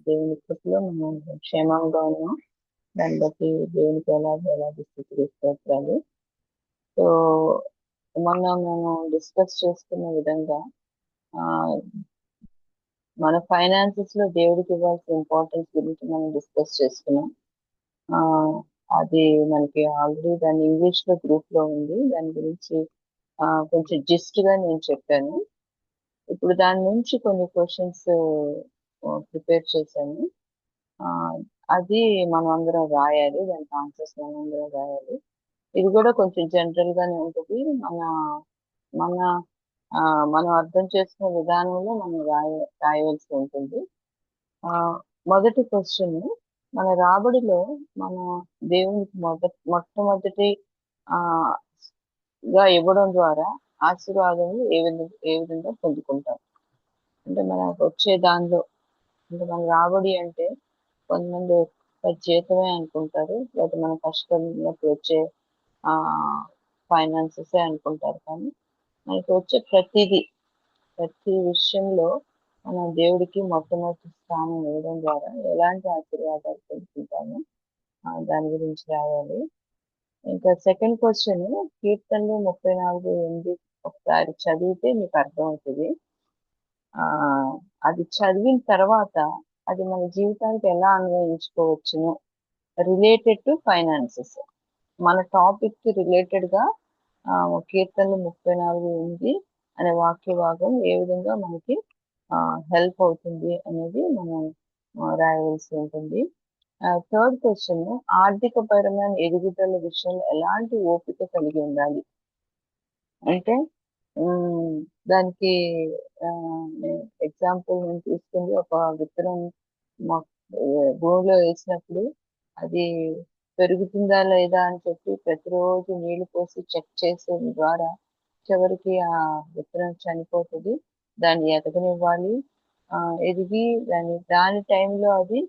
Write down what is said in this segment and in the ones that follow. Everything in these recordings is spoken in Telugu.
దేవుని కృపలో మనం క్షేమంగా ఉన్నాం. దాన్ని బట్టి దేవునికి వేలాది స్థితులు స్తోత్రాలు. సో మొన్న మనం డిస్కస్ చేసుకున్న విధంగా మన ఫైనాన్సెస్ లో దేవుడికి ఇవ్వాల్సిన ఇంపార్టెన్స్ గురించి మనం డిస్కస్ చేసుకున్నాం. అది మనకి ఆల్రెడీ దాని ఇంగ్లీష్ లో గ్రూప్ లో ఉంది. దాని గురించి కొంచెం జిస్ట్ గా నేను చెప్పాను. ఇప్పుడు దాని నుంచి కొన్ని క్వశ్చన్స్ ప్రిపేర్ చేశాను. అది మనం అందరం రాయాలి, దానికి ఆన్సర్స్ మనం అందరం రాయాలి. ఇది కూడా కొంచెం జనరల్ గానే ఉంటుంది. మన మనం అర్థం చేసుకునే విధానంలో మనం రాయవలసి ఉంటుంది. మొదటి క్వశ్చన్, మన రాబడిలో మన దేవునికి మొట్టమొదటి గా ఇవ్వడం ద్వారా ఆశీర్వాదములు ఏ విధంగా పొందుకుంటాం. అంటే మనకు వచ్చే దానిలో, అంటే మన రాబడి అంటే కొంతమంది జీతమే అనుకుంటారు, లేదా మన కష్టపడినప్పుడు వచ్చే ఫైనాన్సెస్ అనుకుంటారు. కానీ మనకి వచ్చే ప్రతి విషయంలో మనం దేవుడికి మొట్టమొదటి స్థానం ఇవ్వడం ద్వారా ఎలాంటి ఆశీర్వాదాలు పొందుకుంటామో దాని గురించి రాయాలి. ఇంకా సెకండ్ క్వశ్చన్, కీర్తనలు 34:8 ఒకసారి చదివితే మీకు అర్థమవుతుంది. అది చదివిన తర్వాత అది మన జీవితానికి ఎలా అన్వయించుకోవచ్చును, రిలేటెడ్ టు ఫైనాన్సెస్. మన టాపిక్ కి రిలేటెడ్ గా కీర్తనలు 34:8 అనే వాక్య భాగం ఏ విధంగా మనకి హెల్ప్ అవుతుంది అనేది మనం రాయవలసి ఉంటుంది. థర్డ్ క్వశ్చన్, ఆర్థిక పరమైన ఎదుగుదల విషయంలో ఎలాంటి ఓపిక కలిగి ఉండాలి. అంటే దానికి ఎగ్జాంపుల్ నేను తీసుకుంది, ఒక విత్తనం భూమిలో వేసినప్పుడు అది పెరుగుతుందా లేదా అని చెప్పి ప్రతిరోజు నీళ్లు పోసి చెక్ చేసే ద్వారా చివరికి ఆ విత్తనం చనిపోతుంది. దాన్ని ఎదగనివ్వాలి, ఎదిగి దాని టైంలో అది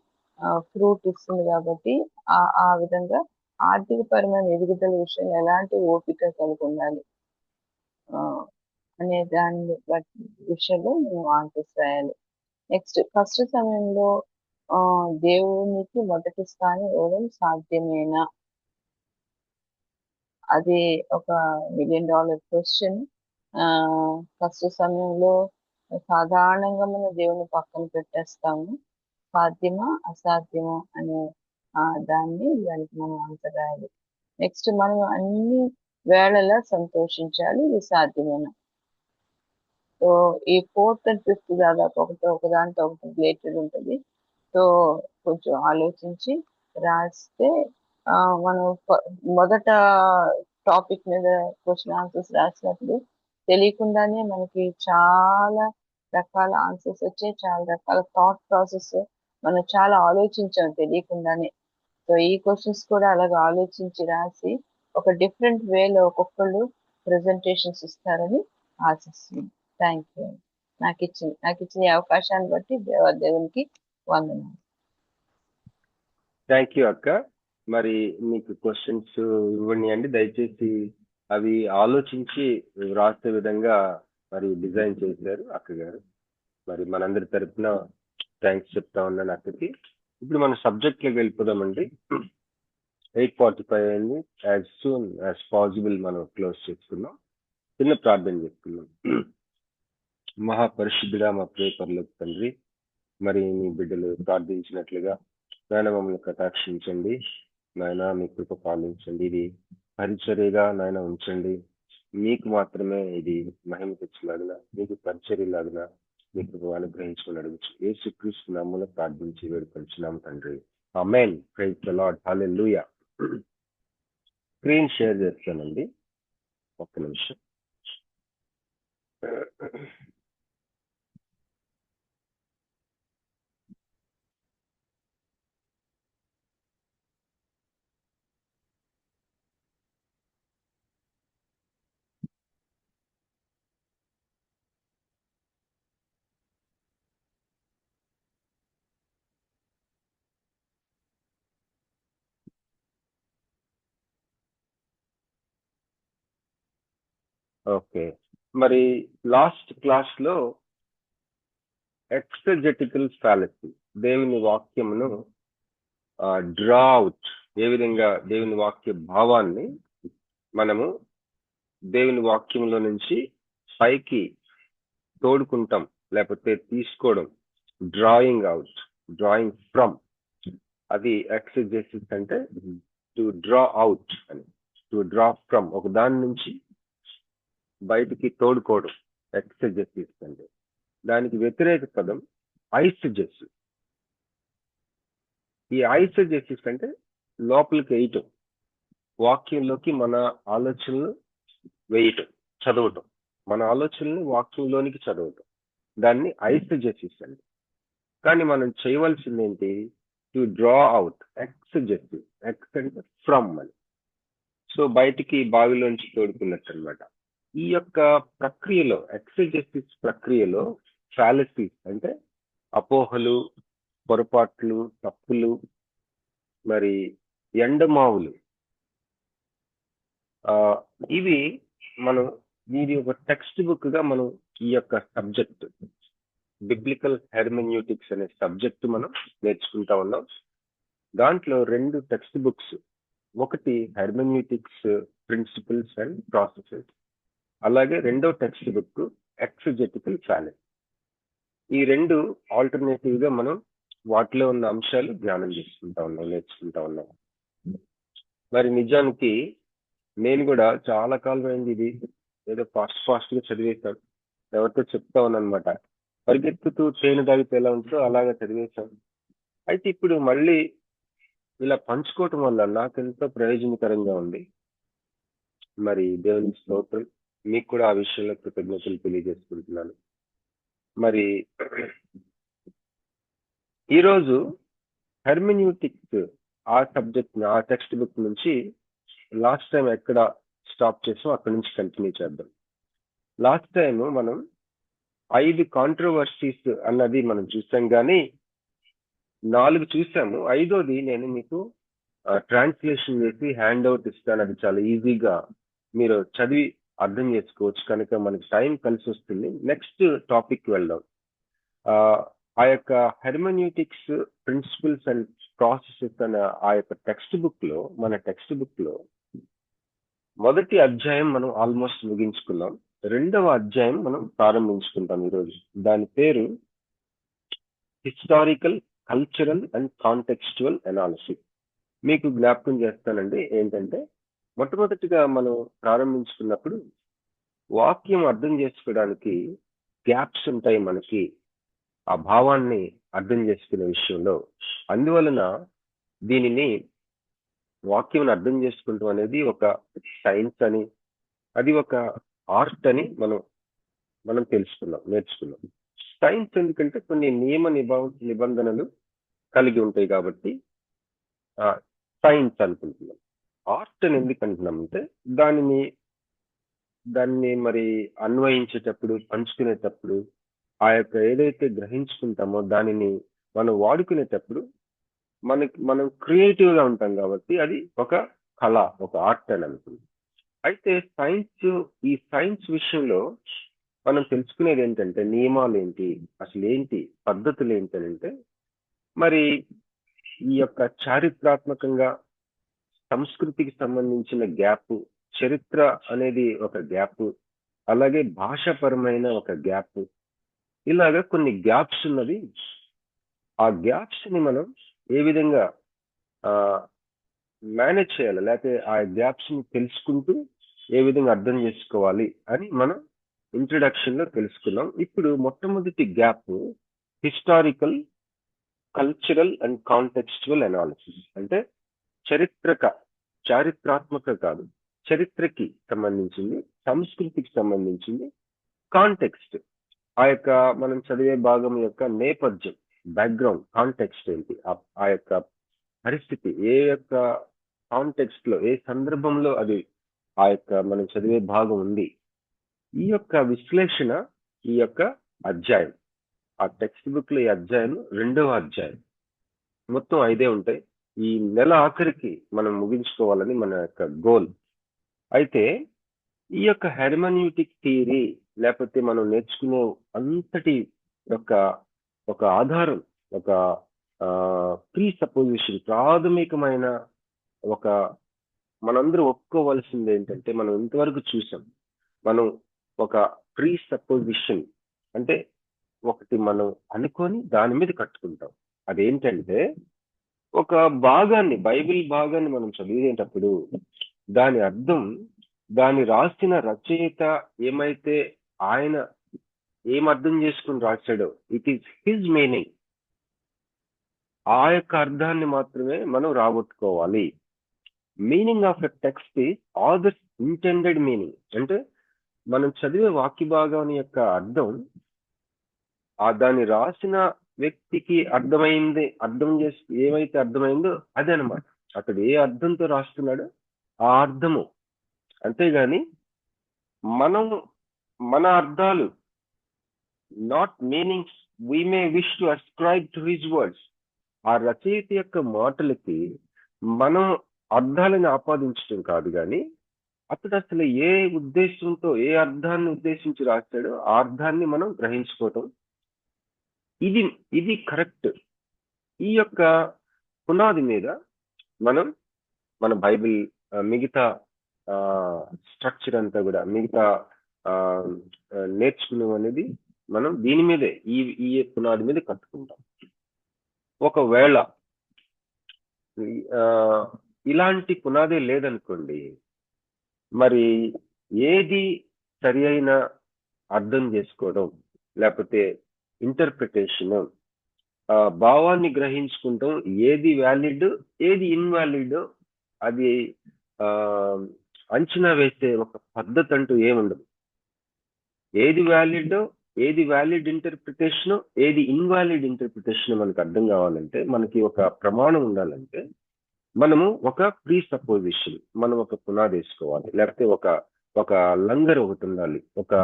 ఫ్రూట్ ఇస్తుంది. కాబట్టి ఆ విధంగా ఆర్థిక పరమైన ఎదుగుదల విషయంలో ఎలాంటి ఓపిక కలిగి ఉండాలి అనే దాని విషయంలో మేము ఆన్సర్స్ రాయాలి. నెక్స్ట్, కష్ట సమయంలో దేవునికి మొదటి స్థానం ఇవ్వడం సాధ్యమేనా? అది ఒక $1 million క్వశ్చన్. కష్ట సమయంలో సాధారణంగా మనం దేవుని పక్కన పెట్టేస్తాము. సాధ్యమా అసాధ్యమా అనే దానికి మనం ఆన్సర్ రాయాలి. నెక్స్ట్, మనం అన్ని వేళలా సంతోషించాలి, ఇది సాధ్యమేనా? సో ఈ 4th and 5th దాదాపు ఒకదానితో ఒకటి రిలేటెడ్ ఉంటుంది. సో కొంచెం ఆలోచించి రాస్తే మనం మొదట టాపిక్ మీద క్వశ్చన్ ఆన్సర్స్ రాసినప్పుడు తెలియకుండానే మనకి చాలా రకాల ఆన్సర్స్ వచ్చాయి, చాలా రకాల థాట్ ప్రాసెస్ మనం చాలా ఆలోచించాం తెలియకుండానే. సో ఈ క్వశ్చన్స్ కూడా అలాగే ఆలోచించి రాసి ఒక డిఫరెంట్ వేలో ఒక్కొక్కళ్ళు ప్రెజెంటేషన్స్ ఇస్తారని ఆశిస్తుంది. Thank you. నాకు ఇచ్చిన ఈ అవకాశాన్ని బట్టి దేవునికి వందనాలు. థ్యాంక్ యూ అక్క. మరి మీకు క్వశ్చన్స్ ఇవ్వండి అండి, దయచేసి అవి ఆలోచించి రాసే విధంగా మరి డిజైన్ చేశారు అక్క గారు. మరి మనందరి తరఫున థ్యాంక్స్ చెప్తా ఉన్నాను అక్కకి. ఇప్పుడు మన సబ్జెక్ట్ లోకి వెళ్ళిపోదామండి. 8:45 అయింది. యాజ్ సూన్ యాజ్ పాసిబుల్ మనం క్లోజ్ చేసుకున్నాం. చిన్న ప్రార్థన చేసుకున్నాం. మహాపరిశుద్ధుడా మా ప్రియ పరలోక తండ్రి, మరి మీ బిడ్డలు ప్రార్థించినట్లుగా నాయన మమ్మల్ని కటాక్షించండి. నాయన మీ కృప పాలించండి. ఇది పరిచర్యగా నాయన ఉంచండి. మీకు మాత్రమే ఇది మహిమ తెచ్చలాగిన, మీకు పరిచర్యలాగిన మీ కృప అనుగ్రహించుకుని అడుగుచ్చు. యేసుక్రీస్తు నామములో ప్రార్థించి వేడుకొంచున్నాం తండ్రి. Amen. Praise the lord. Hallelujah. Screen share చేస్తానండి, ఒక్క నిమిషం. ఓకే, మరి లాస్ట్ క్లాస్ లో ఎక్సజెటికల్ ఫాలసీ దేవుని వాక్యమును డ్రా అవుట్, ఏ విధంగా దేవుని వాక్య భావాన్ని మనము దేవుని వాక్యంలో నుంచి పైకి తోడుకుంటాం, లేకపోతే తీసుకోవడం, డ్రాయింగ్ అవుట్, డ్రాయింగ్ ఫ్రమ్. అది ఎక్సెజెసిస్ అంటే టు డ్రా అవుట్ అని, టు డ్రా ఫ్రమ్, ఒక దాని నుంచి బయటికి తోడుకోవడం ఎక్సెజెసిస్ అంటే. దానికి వ్యతిరేక పదం ఐసెజెసిస్. ఈ ఐసెజెసిస్ అంటే లోపలికి వేయటం, వాక్యంలోకి మన ఆలోచనలు వేయటం, చదవటం, మన ఆలోచనలు వాక్యంలోనికి చదవటం, దాన్ని ఐసెజెసిస్ అండి. కానీ మనం చేయవలసింది ఏంటి? To draw out, exegesis. Ex అంటే ఫ్రమ్ అని, సో బయటికి బావిలోంచి తోడుకున్నట్టు అనమాట. ఈ యొక్క ప్రక్రియలో, ఎక్సెజెసిస్ ప్రక్రియలో ఫాలసీస్ అంటే అపోహలు, పొరపాట్లు, తప్పులు, మరి ఎండమావులు, ఇవి మనం దీని ఒక టెక్స్ట్ బుక్ గా మనం ఈ యొక్క సబ్జెక్ట్ బిబ్లికల్ హెర్మెన్యూటిక్స్ అనే సబ్జెక్ట్ మనం నేర్చుకుంటా ఉన్నాం. దాంట్లో 2 టెక్స్ట్ బుక్స్, ఒకటి హెర్మెన్యూటిక్స్ ప్రిన్సిపల్స్ అండ్ ప్రాసెసెస్, అలాగే రెండో టెక్స్ట్ బుక్ ఎక్సెజెటికల్ ఫాలసీ. ఈ 2 ఆల్టర్నేటివ్ గా మనం వాటిలో ఉన్న అంశాలు ధ్యానం చేసుకుంటా ఉన్నాం, నేర్చుకుంటా ఉన్నాం. మరి నిజానికి నేను కూడా చాలా కాలం అయింది ఇది ఏదో ఫాస్ట్ గా చదివేశాను, ఎవరితో చెప్తా ఉన్నానమాట. పరిగెత్తుతూ తేనె తాగితే ఎలా ఉంటుందో అలాగా చదివేశాను. అయితే ఇప్పుడు మళ్ళీ ఇలా పంచుకోవటం వల్ల నాకు ఎంతో ప్రయోజనకరంగా ఉంది. మరి దేవుని స్తోత్రం. మీకు కూడా ఆ విషయంలో కృతజ్ఞతలు తెలియజేసుకుంటున్నాను. మరి ఈరోజు హెర్మెన్యూటిక్స్ ఆ సబ్జెక్ట్, ఆ టెక్స్ట్ బుక్ నుంచి లాస్ట్ టైం ఎక్కడ స్టాప్ చేసాం అక్కడి నుంచి కంటిన్యూ చేద్దాం. లాస్ట్ టైం మనం 5 కాంట్రవర్సీస్ అన్నది మనం చూసాం, కానీ 4 చూసాము. 5వది నేను మీకు ట్రాన్స్లేషన్ చేసి హ్యాండ్ అవుట్ ఇస్తాను. అది చాలా ఈజీగా మీరు చదివి అర్థం చేసుకోవచ్చు కనుక మనకి టైం కలిసి వస్తుంది. నెక్స్ట్ టాపిక్ వెళ్దాం. ఆ యొక్క హెర్మెన్యూటిక్స్ ప్రిన్సిపల్స్ అండ్ ప్రాసెసెస్ అనే ఆ యొక్క టెక్స్ట్ బుక్ లో, మన టెక్స్ట్ బుక్ లో మొదటి అధ్యాయం మనం ఆల్మోస్ట్ ముగించుకున్నాం. 2వ అధ్యాయం మనం ప్రారంభించుకుంటాం ఈరోజు. దాని పేరు historical, cultural and contextual analysis. మీకు జ్ఞాపకం చేస్తానండి ఏంటంటే, మొట్టమొదటిగా మనం ప్రారంభించుకున్నప్పుడు వాక్యం అర్థం చేసుకోవడానికి గ్యాప్స్ ఉంటాయి మనకి, ఆ భావాన్ని అర్థం చేసుకునే విషయంలో. అందువలన దీనిని వాక్యం అర్థం చేసుకుంటాం అనేది ఒక సైన్స్ అని, అది ఒక ఆర్ట్ అని మనం తెలుసుకున్నాం, నేర్చుకున్నాం. సైన్స్ ఎందుకంటే కొన్ని నియమ నిబంధనలు కలిగి ఉంటాయి కాబట్టి సైన్స్ అనుకుంటున్నాం. ఆర్ట్ అని ఎందుకు అంటున్నాం అంటే దాన్ని మరి అన్వయించేటప్పుడు, పంచుకునేటప్పుడు, ఆ యొక్క ఏదైతే గ్రహించుకుంటామో దానిని మనం వాడుకునేటప్పుడు మనం క్రియేటివ్ గా ఉంటాం కాబట్టి అది ఒక కళ, ఒక ఆర్ట్ అని అనుకుంటాం. అయితే ఈ సైన్స్ విషయంలో మనం తెలుసుకునేది ఏంటంటే, నియమాలు ఏంటి, అసలు ఏంటి, పద్ధతులు ఏంటంటే, మరి ఈ యొక్క చారిత్రాత్మకంగా సంస్కృతికి సంబంధించిన గ్యాప్, చరిత్ర అనేది ఒక గ్యాప్, అలాగే భాషాపరమైన ఒక గ్యాప్, ఇలాగా కొన్ని గ్యాప్స్ ఉన్నవి. ఆ గ్యాప్స్ ని మనం ఏ విధంగా మేనేజ్ చేయాలి, లేకపోతే ఆ గ్యాప్స్ ని తెలుసుకుంటూ ఏ విధంగా అర్థం చేసుకోవాలి అని మనం ఇంట్రడక్షన్ లో తెలుసుకున్నాం. ఇప్పుడు మొట్టమొదటి gap historical, cultural and contextual analysis. అంటే చారిత్రాత్మక కాదు, చరిత్రకి సంబంధించింది, సంస్కృతికి సంబంధించింది, కాంటెక్స్ట్, ఆ యొక్క మనం చదివే భాగం యొక్క నేపథ్యం, బ్యాక్గ్రౌండ్, కాంటెక్స్ట్ ఏంటి, ఆ యొక్క పరిస్థితి, ఏ యొక్క కాంటెక్స్ట్ లో, ఏ సందర్భంలో అది ఆ యొక్క మనం చదివే భాగం ఉంది. ఈ యొక్క విశ్లేషణ, ఈ యొక్క అధ్యాయం, ఆ టెక్స్ట్ బుక్ లో ఈ అధ్యాయం 2వ అధ్యాయం, మొత్తం 5 ఉంటాయి. ఈ నెల ఆఖరికి మనం ముగించుకోవాలని మన యొక్క గోల్. అయితే ఈ యొక్క హెర్మెన్యూటిక్ థియరీ, లేకపోతే మనం నేర్చుకునే అంతటి యొక్క ఒక ఆధారం, ఒక ప్రీ సపోజిషన్, ప్రాథమికమైన ఒక మనందరూ ఒప్పుకోవాల్సింది ఏంటంటే, మనం ఇంతవరకు చూసాం, మనం ఒక ప్రీ సపోజిషన్ అంటే ఒకటి మనం అనుకొని దాని మీద కట్టుకుంటాం. అదేంటంటే, ఒక భాగాన్ని, బైబిల్ భాగాన్ని మనం చదివేటప్పుడు దాని అర్థం, దాని రాసిన రచయిత ఏమైతే ఆయన ఏం అర్థం చేసుకుని రాశాడో, ఇట్ ఈస్ హిజ్ మీనింగ్. ఆ యొక్క అర్థాన్ని మాత్రమే మనం రాబట్టుకోవాలి. Meaning of a text is author's intended meaning. అంటే మనం చదివే వాక్య భాగం యొక్క అర్థం దాన్ని రాసిన వ్యక్తికి అర్థం చేసి ఏమైతే అర్థమైందో అదే అనమాట. అతడు ఏ అర్థంతో రాస్తున్నాడో ఆ అర్థము. అంతేగాని మనం మన అర్థాలు, not meanings we may wish to ascribe to his words. ఆ రచయిత యొక్క మాటలకి మనం అర్థాలను ఆపాదించడం కాదు, కానీ అతడు అసలు ఏ ఉద్దేశంతో, ఏ అర్థాన్ని ఉద్దేశించి రాశాడో ఆ అర్థాన్ని మనం గ్రహించుకోవటం, ఇది ఇది కరెక్ట్. ఈ యొక్క పునాది మీద మనం మన బైబిల్ మిగతా స్ట్రక్చర్ అంతా కూడా, మిగతా నేర్చుకునే అనేది మనం దీని మీదే, ఈ పునాది మీద కట్టుకుంటాం. ఒకవేళ ఇలాంటి పునాది లేదనుకోండి, మరి ఏది సరి అయిన అర్థం చేసుకోవడం, లేకపోతే ఇంటర్ప్రిటేషన్, భావాన్ని గ్రహించుకుంటాం, ఏది వ్యాలిడ్ ఏది ఇన్వాలిడ్ అది అంచనా వేసే ఒక పద్ధతి అంటూ ఏముండదు. ఏది వ్యాలిడ్ ఇంటర్ప్రిటేషన్, ఏది ఇన్వాలిడ్ ఇంటర్ప్రిటేషన్ మనకు అర్థం కావాలంటే, మనకి ఒక ప్రమాణం ఉండాలంటే, మనము ఒక ప్రీ సపోజిషన్, మనం ఒక పునాది వేసుకోవాలి, లేకపోతే ఒక లంగర్ ఒకటి ఉండాలి, ఒక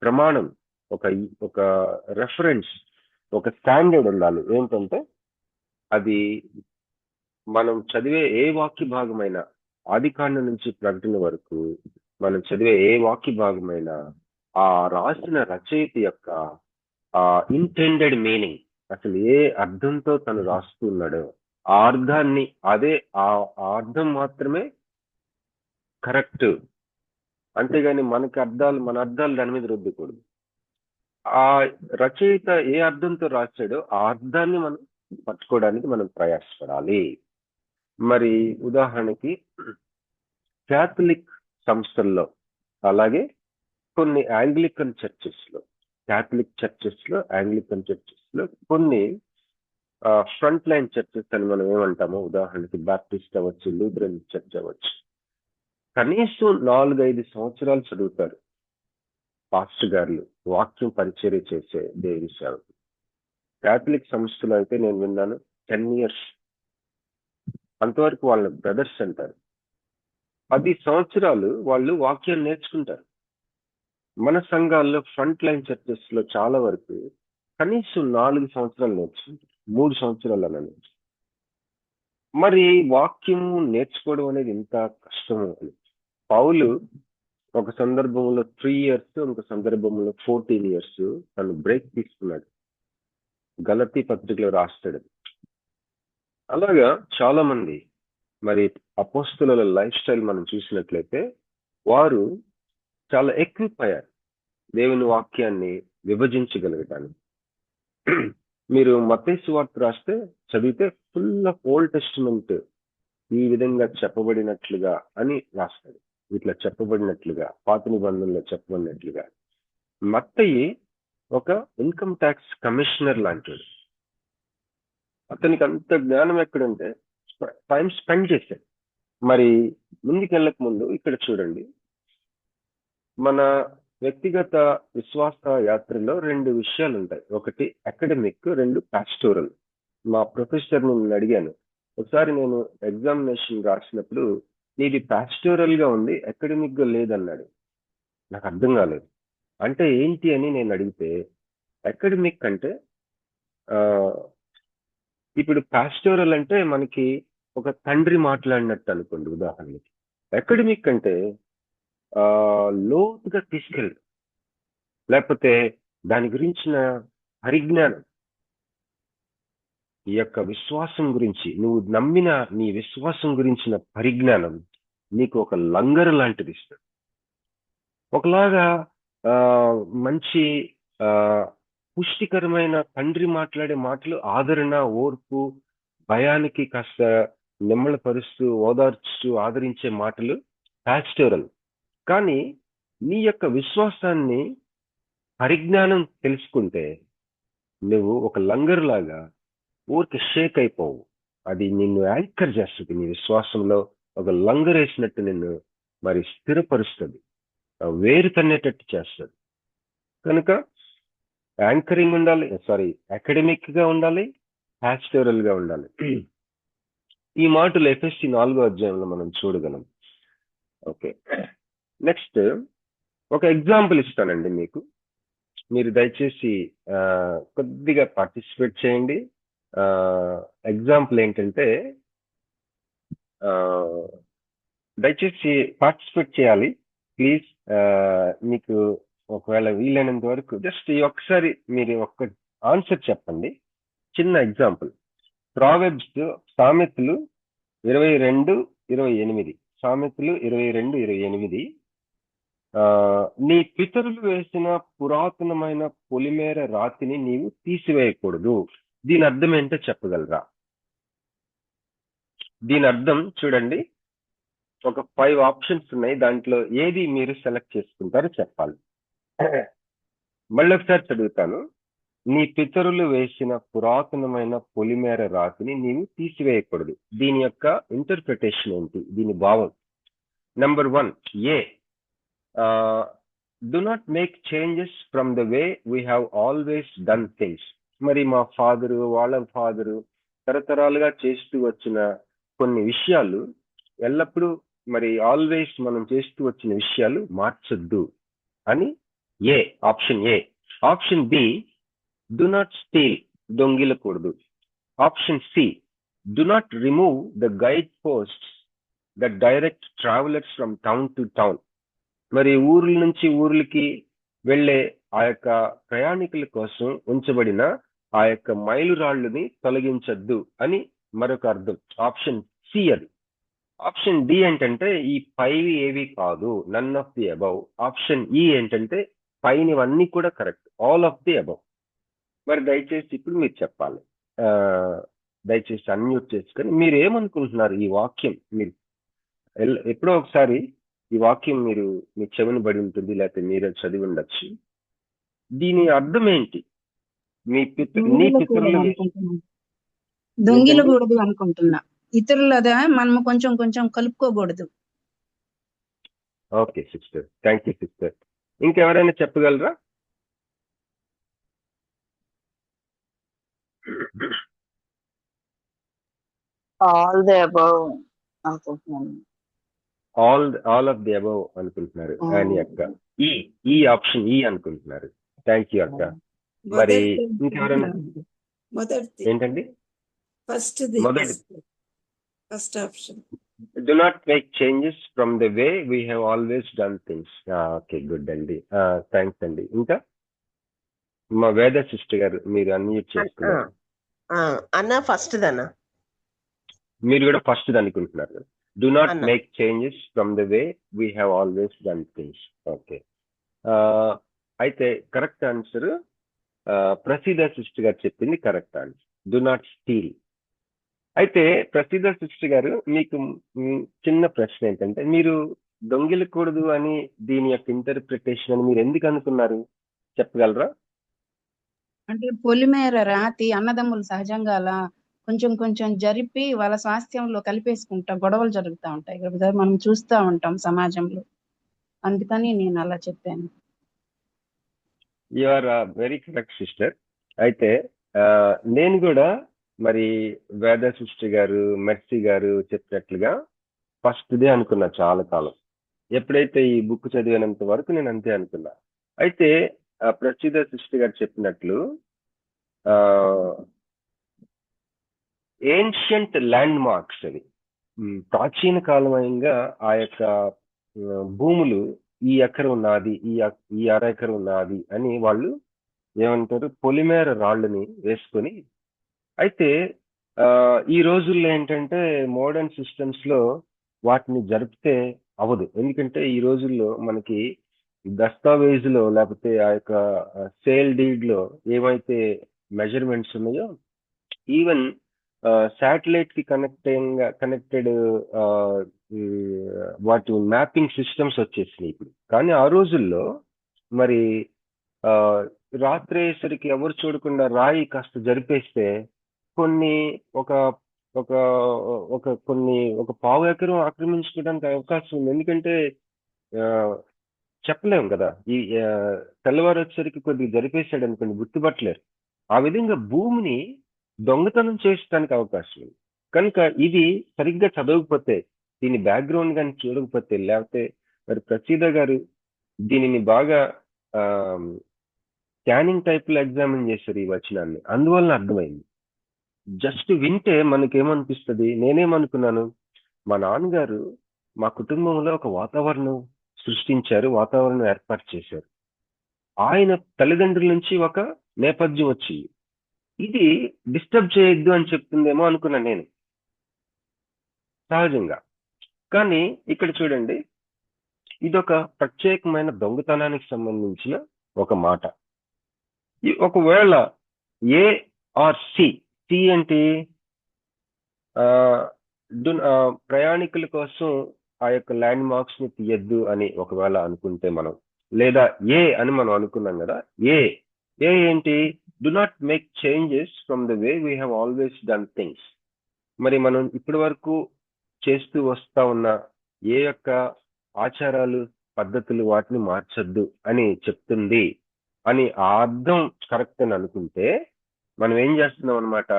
ప్రమాణం, ఒక రెఫరెన్స్, ఒక స్టాండర్డ్ ఉండాలి. ఏంటంటే అది మనం చదివే ఏ వాక్య భాగమైనా, ఆదికాండం నుంచి ప్రకటన వరకు మనం చదివే ఏ వాక్య భాగమైనా ఆ రాసిన రచయిత యొక్క ఇంటెండెడ్ మీనింగ్, అసలు ఏ అర్థంతో తను రాస్తున్నాడో ఆ అర్థాన్ని, ఆ అర్థం మాత్రమే కరెక్ట్. అంతేగాని మన అర్థాలు దాని మీద రుద్దకూడదు. ఆ రచయిత ఏ అర్థంతో రాశాడో ఆ అర్థాన్ని మనం పట్టుకోవడానికి మనం ప్రయాసపడాలి. మరి ఉదాహరణకి క్యాథలిక్ సంస్థల్లో, అలాగే కొన్ని యాంగ్లికన్ చర్చెస్ లో, యాంగ్లికన్ చర్చెస్ లో కొన్ని ఫ్రంట్ లైన్ చర్చెస్ అని మనం ఏమంటామో, ఉదాహరణకి బాప్టిస్ట్ అవ్వచ్చు, లూథరన్ చర్చ్ అవ్వచ్చు, కనీసం 4-5 సంవత్సరాలు చదువుతారు పాస్టర్ గారు వాక్యం పరిచర్య చేసే దేవుని సేవకు. క్యాథలిక్ సంస్థలో అయితే నేను విన్నాను 10 years, అంతవరకు వాళ్ళ బ్రదర్స్ అంటారు. 10 సంవత్సరాలు వాళ్ళు వాక్యాన్ని నేర్చుకుంటారు. మన సంఘాల్లో ఫ్రంట్ లైన్ చర్చెస్ లో చాలా వరకు కనీసం 4 సంవత్సరాలు నేర్చుకుంటారు, 3 సంవత్సరాలు అని. మరి వాక్యం నేర్చుకోవడం అనేది ఇంత కష్టము అని పౌలు ఒక సందర్భంలో 3 years, ఒక సందర్భంలో 14 years తను బ్రేక్ తీసుకున్నాడు. గలతీ పత్రికలో రాస్తాడు. అలాగా చాలా మంది మరి అపోస్తలుల లైఫ్ స్టైల్ మనం చూసినట్లయితే వారు చాలా ఎక్విప్ అయ్యారు దేవుని వాక్యాన్ని విభజించగలగటానికి. మీరు మత్తయి సువార్త చదివితే ఫుల్ ఆఫ్ ఓల్డ్ టెస్టిమెంట్ ఈ విధంగా చెప్పబడినట్లుగా అని రాస్తాడు. ఇట్లా చెప్పబడినట్లుగా, పాత నిబంధనలో చెప్పబడినట్లుగా. మత్తయి ఒక ఇన్కమ్ ట్యాక్స్ కమిషనర్ లాంటివాడు. అతనికి అంత జ్ఞానం ఎక్కడంటే టైం స్పెండ్ చేశాడు. మరి ముందుకెళ్ళక ముందు ఇక్కడ చూడండి, మన వ్యక్తిగత విశ్వాస యాత్రలో 2 విషయాలు ఉంటాయి. ఒకటి అకాడమిక్, 2 పాస్టోరల్. మా ప్రొఫెసర్ నేను అడిగాను ఒకసారి, నేను ఎగ్జామినేషన్ రాసినప్పుడు నీది పాస్టోరల్ గా ఉంది, అకాడమిక్ గా లేదన్నాడు. నాకు అర్థం కాలేదు. అంటే ఏంటి అని నేను అడిగితే, అకాడమిక్ అంటే ఇప్పుడు పాస్టోరల్ అంటే మనకి ఒక తండ్రి మాట్లాడినట్టు అనుకోండి ఉదాహరణకి. అకాడమిక్ అంటే లోతుగా తీసుకెళ్ళి, లేకపోతే దాని గురించిన పరిజ్ఞానం, ఈ యొక్క విశ్వాసం గురించి, నువ్వు నమ్మిన నీ విశ్వాసం గురించిన పరిజ్ఞానం నీకు ఒక లంగరు లాంటిది ఇస్తుంది. ఒకలాగా ఆ, మంచి ఆ, పుష్టికరమైన తండ్రి మాట్లాడే మాటలు ఆదరణ, ఓర్పు, భయానికి కాస్త నిమ్మళపరుస్తూ, ఓదార్చుతూ ఆదరించే మాటలు పాస్టోరల్. కానీ నీ యొక్క విశ్వాసాన్ని, పరిజ్ఞానం తెలుసుకుంటే నువ్వు ఒక లంగర్ లాగా ఊరికి షేక్ అయిపోవు. అది నిన్ను యాంకర్ చేస్తుంది. నీ విశ్వాసంలో ఒక లంగర్ వేసినట్టు నిన్ను మరి స్థిరపరుస్తుంది, వేరు తన్నేటట్టు చేస్తుంది. కనుక యాంకరింగ్ ఉండాలి, అకాడమిక్ గా ఉండాలి, పాస్టోరల్ గా ఉండాలి. ఈ మాటలు ఎఫెసీ 4వ అధ్యాయంలో మనం చూడగలం. ఓకే, నెక్స్ట్ ఒక ఎగ్జాంపుల్ ఇస్తానండి మీకు. మీరు దయచేసి కొద్దిగా పార్టిసిపేట్ చేయండి. ఎగ్జాంపుల్ ఏంటంటే, దయచేసి పార్టిసిపేట్ చేయాలి ప్లీజ్. మీకు ఒకవేళ వీలైనంత వరకు జస్ట్ ఒకసారి మీరు ఒక్క ఆన్సర్ చెప్పండి. చిన్న ఎగ్జాంపుల్, ప్రావెబ్స్, సామెతలు 22:28. సామెతలు 22:28. నీ పితరులు వేసిన పురాతనమైన పొలిమేర రాతిని నీవు తీసివేయకూడదు. దీని అర్థం ఏంటో చెప్పగలరా? దీని అర్థం చూడండి, ఒక 5 ఆప్షన్స్ ఉన్నాయి. దాంట్లో ఏది మీరు సెలెక్ట్ చేసుకుంటారో చెప్పాలి. మళ్ళీ ఒకసారి చదువుతాను. నీ పితరులు వేసిన పురాతనమైన పొలిమేర రాతిని నీవు తీసివేయకూడదు. దీని యొక్క ఇంటర్ప్రిటేషన్ ఏంటి? దీని భావం. Number 1, A, do not make changes from the way we have always done things. మరి మా ఫాదరు, వాళ్ళ ఫాదరు తరతరాలుగా చేస్తూ వచ్చిన కొన్ని విషయాలు ఎల్లప్పుడూ మరి ఆల్వేస్ మనం చేస్తూ వచ్చిన విషయాలు మార్చొద్దు అని A, option A. Option B, do not steal, దొంగిలకూడదు. Option C, do not remove the guide posts that direct travellers from town to town. మరి ఊర్ల నుంచి ఊర్లకి వెళ్ళే ఆ యొక్క ప్రయాణికుల కోసం ఉంచబడిన ఆ యొక్క మైలురాళ్ళని తొలగించద్దు అని మరొక అర్థం. ఆప్షన్ సి అది. ఆప్షన్ డి ఏంటంటే ఈ పైవి ఏవి కాదు, none of the above. Option E ఏంటంటే పైనవన్నీ కూడా correct, all of the above. మరి దయచేసి ఇప్పుడు మీరు చెప్పాలి. దయచేసి అన్మ్యూట్ చేసుకొని మీరు ఏమనుకుంటున్నారు ఈ వాక్యం. మీరు ఎప్పుడో ఒకసారి ఈ వాక్యం మీరు మీ చెవిని పడి ఉంటుంది, లేకపోతే మీరే చదివి ఉండొచ్చు. దీని అర్థం ఏంటి? నీ పితరులు దొంగిలకూడదు అనుకుంటున్నా. ఇతరులదా మనం కొంచెం కొంచెం కలుపుకోకూడదు. Okay sister, thank you sister. ఇంకెవరైనా చెప్పగలరా? ఆల్ ది అబౌవ్ అనుకుంటున్నాను. ఆల్ ఆఫ్ ది అబౌవ్ అనుకుంటున్నారు అని అక్క. ఈ ఆప్షన్ ఈ అనుకుంటున్నారు. థ్యాంక్ యూ అక్క. మరి ఇంకెవరైనా ఏంటండి? First option, do not make changes from the way we have always done things. Okay, good అండి, థ్యాంక్స్ అండి. ఇంకా మా వేద సిస్టర్ గారు మీరు అన్మ్యూట్ చేసుకున్నారు. అన్న ఫస్ట్ దన్నా, మీరు కూడా ఫస్ట్ అనుకుంటున్నారు. Do not make changes from the way we have always done things. Okay, అయితే కరెక్ట్ ఆన్సర్ ప్రసీద సిస్టర్ గారు చెప్పింది correct answer, do not steel. అయితే ప్రసీద సిస్టర్ గారు, మీకు చిన్న ప్రశ్న ఏంటంటే, మీరు దొంగిలకూడదు అని దీని యొక్క ఇంటర్ప్రిటేషన్ అని మీరు ఎందుకు అనుకున్నారు చెప్పగలరా? అంటే పొలిమేర రాతి అన్నదమ్ములు సహజంగా అలా కొంచెం కొంచెం జరిపి వాళ్ళ స్వాస్థ్యంలో కలిపేసుకుంటా గొడవలు జరుగుతూ ఉంటాయి కదా, మనం చూస్తూ ఉంటాం సమాజంలో. అందుకని నేను అలా చెప్పాను. You are very correct sister. అయితే నేను కూడా మరి వేద సిస్టర్ గారు, మెర్సీ గారు చెప్పినట్లుగా ఫస్ట్దే అనుకున్నా చాలా కాలం. ఎప్పుడైతే ఈ బుక్ చదివినంత వరకు నేను అంతే అనుకున్నా. అయితే ప్రసిద్ధ సిస్టర్ గారు చెప్పినట్లు ఏన్షియంట్ ల్యాండ్ మార్క్స్, అవి ప్రాచీన కాలమైనగా ఆ యొక్క భూములు ఈ ఎకరం ఉన్నది, ఈ అర ఎకరం ఉన్నది అని వాళ్ళు ఏమంటారు, పొలిమేర రాళ్ళని వేసుకొని అయితే ఈ రోజుల్లో ఏంటంటే మోడర్న్ సిస్టమ్స్ లో వాటిని జరిపితే అవ్వదు. ఎందుకంటే ఈ రోజుల్లో మనకి దస్తావేజులో లేకపోతే ఆ యొక్క సేల్ డీడ్ లో ఏమైతే మెజర్మెంట్స్ ఉన్నాయో, ఈవెన్ శాటిలైట్ కి కనెక్టెడ్ వాటి మ్యాపింగ్ సిస్టమ్స్ వచ్చేసినాయి ఇప్పుడు. కానీ ఆ రోజుల్లో మరి ఆ, రాత్రి అయ్యేసరికి ఎవరు చూడకుండా రాయి కాస్త జరిపేస్తే కొన్ని ఒక ఒక ఒక పావు ఎకరం ఆక్రమించుకోవడానికి అవకాశం ఉంది. ఎందుకంటే ఆ, చెప్పలేం కదా. ఈ తెల్లవారు వచ్చేసరికి కొద్దిగా జరిపేశాడు అనుకోండి, గుర్తుపట్టలేరు. ఆ విధంగా భూమిని దొంగతనం చేయడానికి అవకాశం ఉంది. కనుక ఇది సరిగ్గా చదవకపోతే, దీని బ్యాక్గ్రౌండ్ కానీ చూడకపోతే, లేకపోతే మరి ప్రసీద గారు దీనిని బాగా స్కానింగ్ టైప్ లో ఎగ్జామిన్ చేశారు ఈ వచనాన్ని, అందువల్ల అర్థమైంది. జస్ట్ వింటే మనకేమనిపిస్తుంది, నేనేమనుకున్నాను, మా నాన్నగారు మా కుటుంబంలో ఒక వాతావరణం సృష్టించారు, వాతావరణం ఏర్పాటు చేశారు. ఆయన తల్లిదండ్రుల నుంచి ఒక నేపథ్యం వచ్చింది, ఇది డిస్టర్బ్ చేయొద్దు అని చెప్తుందేమో అనుకున్నాను నేను సహజంగా. కానీ ఇక్కడ చూడండి, ఇదొక ప్రత్యేకమైన దొంగతనానికి సంబంధించిన ఒక మాట. ఒకవేళ ఏ ఆర్ సి ఏంటి, ప్రయాణికుల కోసం ఆ యొక్క ల్యాండ్ మార్క్స్ ని తీయద్దు అని ఒకవేళ అనుకుంటే మనం, లేదా ఏ అని మనం అనుకున్నాం కదా, ఏ ఏంటి, do not make changes from the way we have always done things. మరి మనం ఇప్పటి వరకు చేస్తూ వస్తా ఉన్న ఏ యొక్క ఆచారాలు పద్ధతులు వాటిని మార్చొద్దు అని చెప్తుంది అని ఆ అర్థం కరెక్ట్ అని అనుకుంటే మనం ఏం చేస్తున్నాం అనమాట,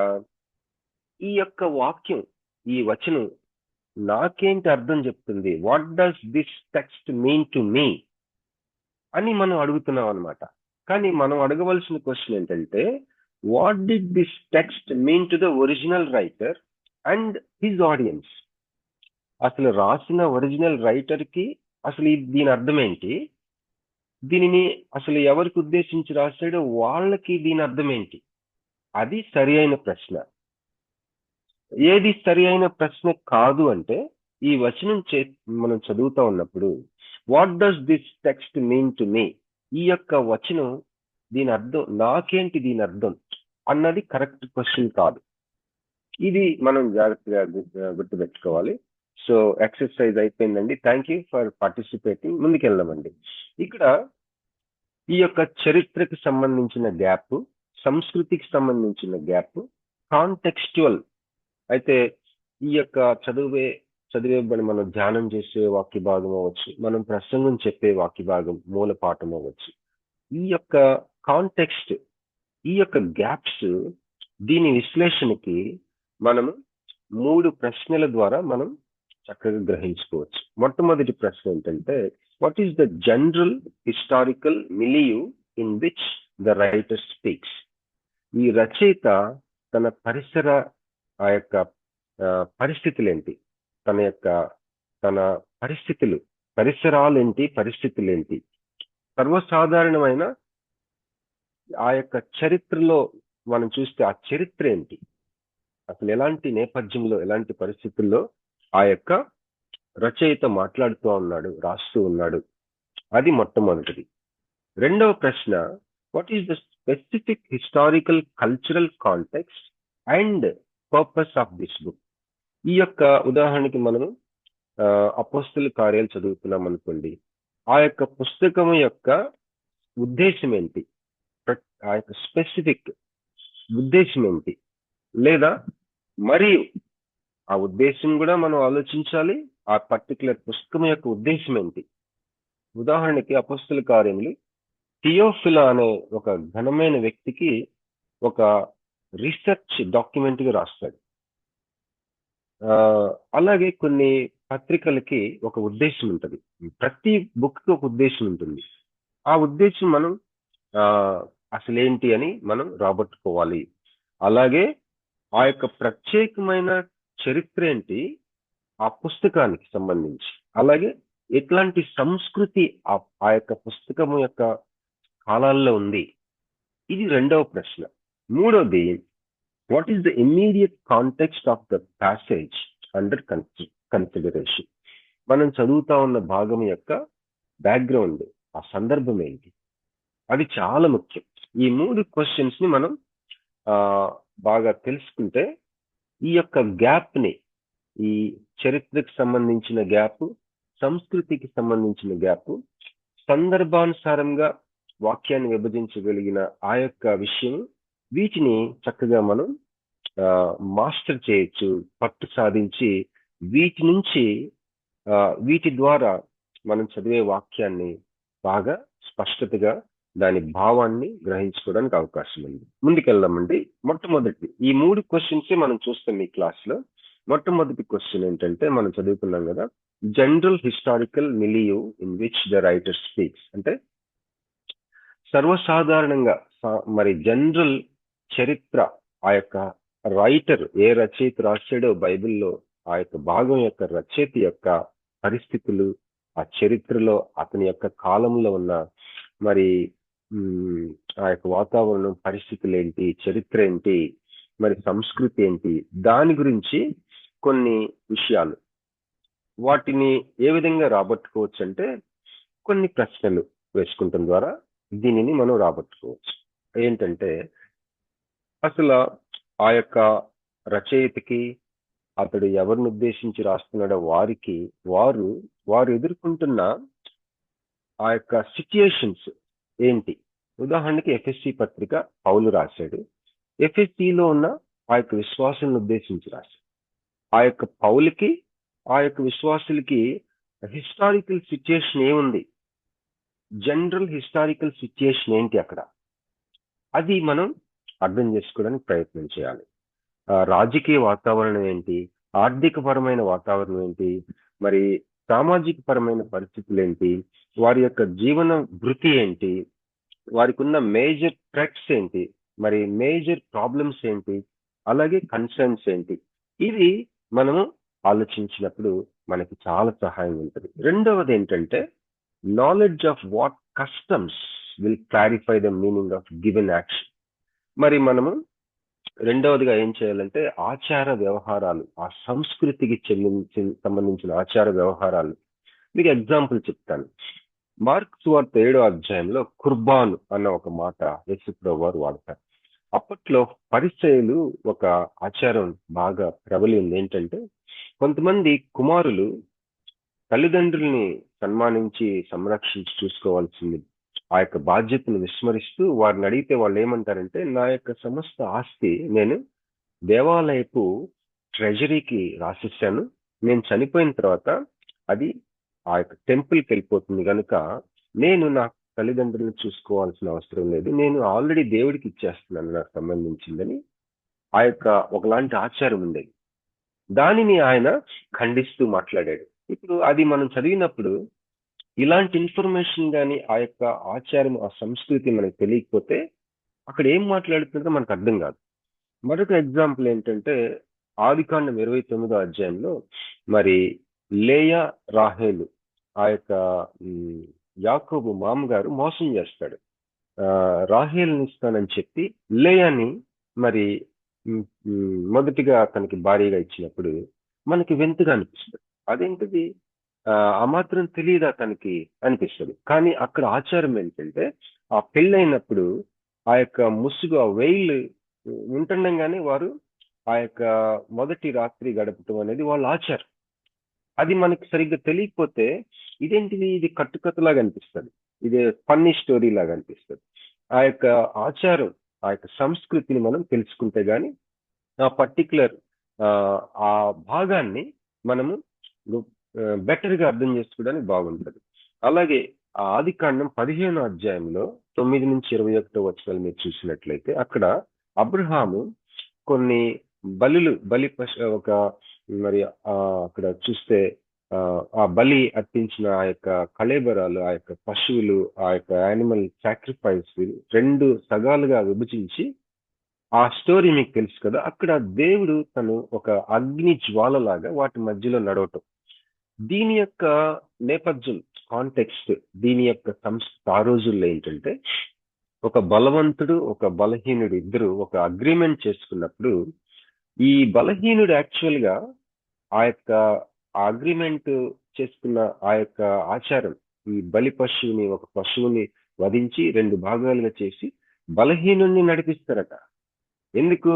ఈ యొక్క వాక్యం, ఈ వచనం నాకేంటి అర్థం చెప్తుంది, what does this text mean to me అని మనం అడుగుతున్నాం అనమాట. కానీ మనం అడగవలసిన క్వశ్చన్ ఏంటంటే, what did this text mean to the original writer and his audience. అసలు రాసిన ఒరిజినల్ రైటర్ కి అసలు దీని అర్థం ఏంటి, దీనిని అసలు ఎవరికి ఉద్దేశించి రాశాడో వాళ్ళకి దీని అర్థం ఏంటి, అది సరి అయిన ప్రశ్న. ఏది సరి అయిన ప్రశ్న కాదు అంటే, ఈ వచనం మనం చదువుతా ఉన్నప్పుడు what does this text mean to me, ఈ యొక్క వచనం దీని అర్థం నాకేంటి దీని అర్థం అన్నది కరెక్ట్ క్వశ్చన్ కాదు. ఇది మనం జాగ్రత్తగా గుర్తుపెట్టుకోవాలి. సో ఎక్సర్సైజ్ అయిపోయిందండి. Thank you for participating. ముందుకెళ్దామండి. ఇక్కడ ఈ యొక్క చరిత్రకు సంబంధించిన గ్యాప్, సంస్కృతికి సంబంధించిన గ్యాప్, కాంటెక్స్చువల్ అయితే ఈ యొక్క చదివే మనం ధ్యానం చేసే వాక్య భాగం అవ్వచ్చు, మనం ప్రసంగం చెప్పే వాక్య భాగం మూల పాఠం అవ్వచ్చు. ఈ యొక్క కాంటెక్స్ట్, ఈ యొక్క గ్యాప్స్, దీని విశ్లేషణకి మనము 3 ప్రశ్నల ద్వారా మనం చక్కగా గ్రహించుకోవచ్చు. మొట్టమొదటి ప్రశ్న ఏంటంటే, what is the general historical milieu in which the writer speaks. ఈ రచయిత తన పరిసర ఆ యొక్క పరిస్థితులేంటి, తన పరిసరాలేంటి, పరిస్థితులేంటి, సర్వసాధారణమైన ఆ యొక్క చరిత్రలో మనం చూస్తే ఆ చరిత్ర ఏంటి, అసలు ఎలాంటి నేపథ్యంలో ఎలాంటి పరిస్థితుల్లో ఆ యొక్క రచయిత మాట్లాడుతూ ఉన్నాడు, రాస్తూ ఉన్నాడు, అది మొట్టమొదటిది. రెండవ ప్రశ్న, what is the specific historical cultural context and purpose of this book. ఈ యొక్క ఉదాహరణకి మనము అపోస్తల కార్యాలు చదువుతున్నాం అనుకోండి, ఆ యొక్క పుస్తకం యొక్క ఉద్దేశం ఏంటి, ఆ యొక్క స్పెసిఫిక్ ఉద్దేశం ఏంటి, లేదా మరియు ఆ ఉద్దేశం కూడా మనం ఆలోచించాలి, ఆ పర్టికులర్ పుస్తకం యొక్క ఉద్దేశం ఏంటి. ఉదాహరణకి అపోస్తల కార్యములు థియోఫిలా అనే ఒక ఘనమైన వ్యక్తికి ఒక రీసెర్చ్ డాక్యుమెంట్ గా రాస్తాడు. అలాగే కొన్ని పత్రికలకి ఒక ఉద్దేశం ఉంటుంది, ప్రతి బుక్ కి ఒక ఉద్దేశం ఉంటుంది. ఆ ఉద్దేశం మనం అసలేంటి అని మనం రాబట్టుకోవాలి. అలాగే ఆ యొక్క ప్రత్యేకమైన చరిత్ర ఏంటి ఆ పుస్తకానికి సంబంధించి, అలాగే ఎట్లాంటి సంస్కృతి ఆ యొక్క పుస్తకం యొక్క కాలాల్లో ఉంది. ఇది రెండవ ప్రశ్న. మూడవది, what is the immediate context of the passage under consideration? మనం చదువుతా ఉన్న భాగం యొక్క బ్యాక్గ్రౌండ్, ఆ సందర్భం ఏంటి, అది చాలా ముఖ్యం. ఈ 3 క్వశ్చన్స్ ని మనం బాగా తెలుసుకుంటే ఈ యొక్క గ్యాప్ ని, ఈ చరిత్రకు సంబంధించిన గ్యాప్, సంస్కృతికి సంబంధించిన గ్యాప్, సందర్భానుసారంగా వాక్యాన్ని విభజించగలిగిన ఆ యొక్క విషయం, వీటిని చక్కగా మనం మాస్టర్ చేయొచ్చు, పట్టు సాధించి వీటి నుంచి వీటి ద్వారా మనం చదివే వాక్యాన్ని బాగా స్పష్టతగా దాని భావాన్ని గ్రహించుకోవడానికి అవకాశం ఉంది. ముందుకెళ్దామండి. మొట్టమొదటి ఈ 3 క్వశ్చన్స్ మనం చూస్తాం ఈ క్లాస్ లో. మొట్టమొదటి క్వశ్చన్ ఏంటంటే, మనం చదువుకున్నాం కదా, general historical milieu in which the writer speaks. అంటే సర్వసాధారణంగా మరి జనరల్ చరిత్ర, ఆ యొక్క రైటర్ ఏ రచయిత రాశాడో బైబిల్లో ఆ యొక్క భాగం యొక్క రచయిత యొక్క పరిస్థితులు, ఆ చరిత్రలో అతని యొక్క కాలంలో ఉన్న మరి ఆ యొక్క వాతావరణం, పరిస్థితులు ఏంటి, చరిత్ర ఏంటి, మరి సంస్కృతి ఏంటి, దాని గురించి కొన్ని విషయాలు. వాటిని ఏ విధంగా రాబట్టుకోవచ్చు అంటే, కొన్ని ప్రశ్నలు వేసుకుంటాం ద్వారా దీనిని మనం రాబట్టుకోవచ్చు. ఏంటంటే, అసలు ఆ యొక్క రచయితకి, అతడు ఎవరిని ఉద్దేశించి రాస్తున్నాడో వారికి, వారు ఎదుర్కొంటున్న ఆ యొక్క సిచ్యుయేషన్స్ ఏంటి. ఉదాహరణకి ఎఫ్ఎస్సి పత్రిక పౌలు రాశాడు. ఎఫ్ఎస్సిలో ఉన్న ఆ యొక్క విశ్వాసాలను ఉద్దేశించి రాశాడు. ఆ యొక్క పౌలుకి, ఆ యొక్క విశ్వాసులకి హిస్టారికల్ సిచ్యుయేషన్ ఏముంది, జనరల్ హిస్టారికల్ సిచ్యుయేషన్ ఏంటి అక్కడ, అది మనం అర్థం చేసుకోవడానికి ప్రయత్నం చేయాలి. రాజకీయ వాతావరణం ఏంటి, ఆర్థిక పరమైన వాతావరణం ఏంటి, మరి సామాజిక పరమైన పరిస్థితులు ఏంటి, వారి యొక్క జీవన వృత్తి ఏంటి, వారికి ఉన్న మేజర్ థ్రెట్స్ ఏంటి, మరి మేజర్ ప్రాబ్లమ్స్ ఏంటి, అలాగే కన్సర్న్స్ ఏంటి, ఇది మనము ఆలోచించినప్పుడు మనకి చాలా సహాయం ఉంటుంది. రెండవది ఏంటంటే, knowledge of what customs will clarify the meaning of given action. మరి మనము రెండవదిగా ఏం చేయాలంటే, ఆచార వ్యవహారాలు, ఆ సంస్కృతికి సంబంధించిన ఆచార వ్యవహారాలు. మీకు ఎగ్జాంపుల్ చెప్తాను. మార్క్ సువార్త 7వ అధ్యాయంలో కుర్బాను అన్న ఒక మాట యేసుప్రభువు వారు వాడతారు. అప్పట్లో పరిసయ్యులు ఒక ఆచారం బాగా ప్రబలింది. ఏంటంటే, కొంతమంది కుమారులు తల్లిదండ్రుల్ని సన్మానించి సంరక్షించి చూసుకోవాల్సింది ఆ యొక్క బాధ్యతను విస్మరిస్తూ, వారిని అడిగితే వాళ్ళు ఏమంటారంటే, నా యొక్క సమస్త ఆస్తి నేను దేవాలయపు ట్రెజరీకి రాసిస్తాను, నేను చనిపోయిన తర్వాత అది ఆ యొక్క టెంపుల్కి వెళ్ళిపోతుంది కనుక నేను నా తల్లిదండ్రులను చూసుకోవాల్సిన అవసరం లేదు, నేను ఆల్రెడీ దేవుడికి ఇచ్చేస్తున్నాను నాకు సంబంధించిందని ఆ యొక్క ఒకలాంటి ఆచారం ఉండేది. దానిని ఆయన ఖండిస్తూ మాట్లాడాడు. ఇప్పుడు అది మనం చదివినప్పుడు ఇలాంటి ఇన్ఫర్మేషన్ కానీ, ఆ యొక్క ఆచారం, ఆ సంస్కృతి మనకు తెలియకపోతే అక్కడ ఏం మాట్లాడుతుందో మనకు అర్థం కాదు. మరొక ఎగ్జాంపుల్ ఏంటంటే, ఆదికాండం 29వ అధ్యాయంలో మరి లేయా రాహేలు, ఆ యొక్క యాకోబు మామగారు మోసం చేస్తాడు. రాహేల్ని ఇస్తానని చెప్పి లేయాని మరి మొదటిగా తనకి భార్యగా ఇచ్చినప్పుడు మనకి వింతగా అనిపిస్తుంది. అదేంటిది, ఆ మాత్రం తెలియదు అతనికి అనిపిస్తుంది. కానీ అక్కడ ఆచారం ఏంటంటే, ఆ పెళ్ళైనప్పుడు ఆ యొక్క ముసుగు, ఆ వెయిల్ ఉంటుండగానే వారు ఆ యొక్క మొదటి రాత్రి గడపటం అనేది వాళ్ళ ఆచారం. అది మనకి సరిగ్గా తెలియకపోతే ఇదేంటిది, ఇది కట్టుకథలాగా అనిపిస్తుంది, ఇది ఫన్నీ స్టోరీ లాగా అనిపిస్తుంది. ఆ యొక్క ఆచారం, ఆ యొక్క సంస్కృతిని మనం తెలుసుకుంటే గానీ ఆ పర్టికులర్ ఆ భాగాన్ని మనము బెటర్ గా అర్థం చేసుకోవడానికి బాగుంటుంది. అలాగే ఆ ఆదికాండం 15వ అధ్యాయంలో 9 నుంచి 21 వచనాలు మీరు చూసినట్లయితే, అక్కడ అబ్రహాము కొన్ని ఒక మరి అక్కడ చూస్తే ఆ బలి అర్పించిన ఆ యొక్క కళేబరాలు, ఆ యొక్క పశువులు, ఆ యొక్క యానిమల్ సాక్రిఫైస్ 2 సగాలుగా విభజించి, ఆ స్టోరీ మీకు తెలుసు కదా, అక్కడ దేవుడు తను ఒక అగ్ని జ్వాలలాగా వాటి మధ్యలో నడవటం. దీని యొక్క నేపథ్యం, కాంటెక్స్ట్, దీని యొక్క సంస్కృతి ఆ రోజుల్లో ఏంటంటే, ఒక బలవంతుడు ఒక బలహీనుడు ఇద్దరు ఒక అగ్రిమెంట్ చేసుకున్నప్పుడు ఈ బలహీనుడు యాక్చువల్ గా ఆ యొక్క అగ్రిమెంట్ చేసుకున్న ఆ యొక్క ఆచారం, ఈ బలి పశువుని, ఒక పశువుని వధించి 2 భాగాలుగా చేసి బలహీనుణ్ణి నడిపిస్తారట. ఎందుకు?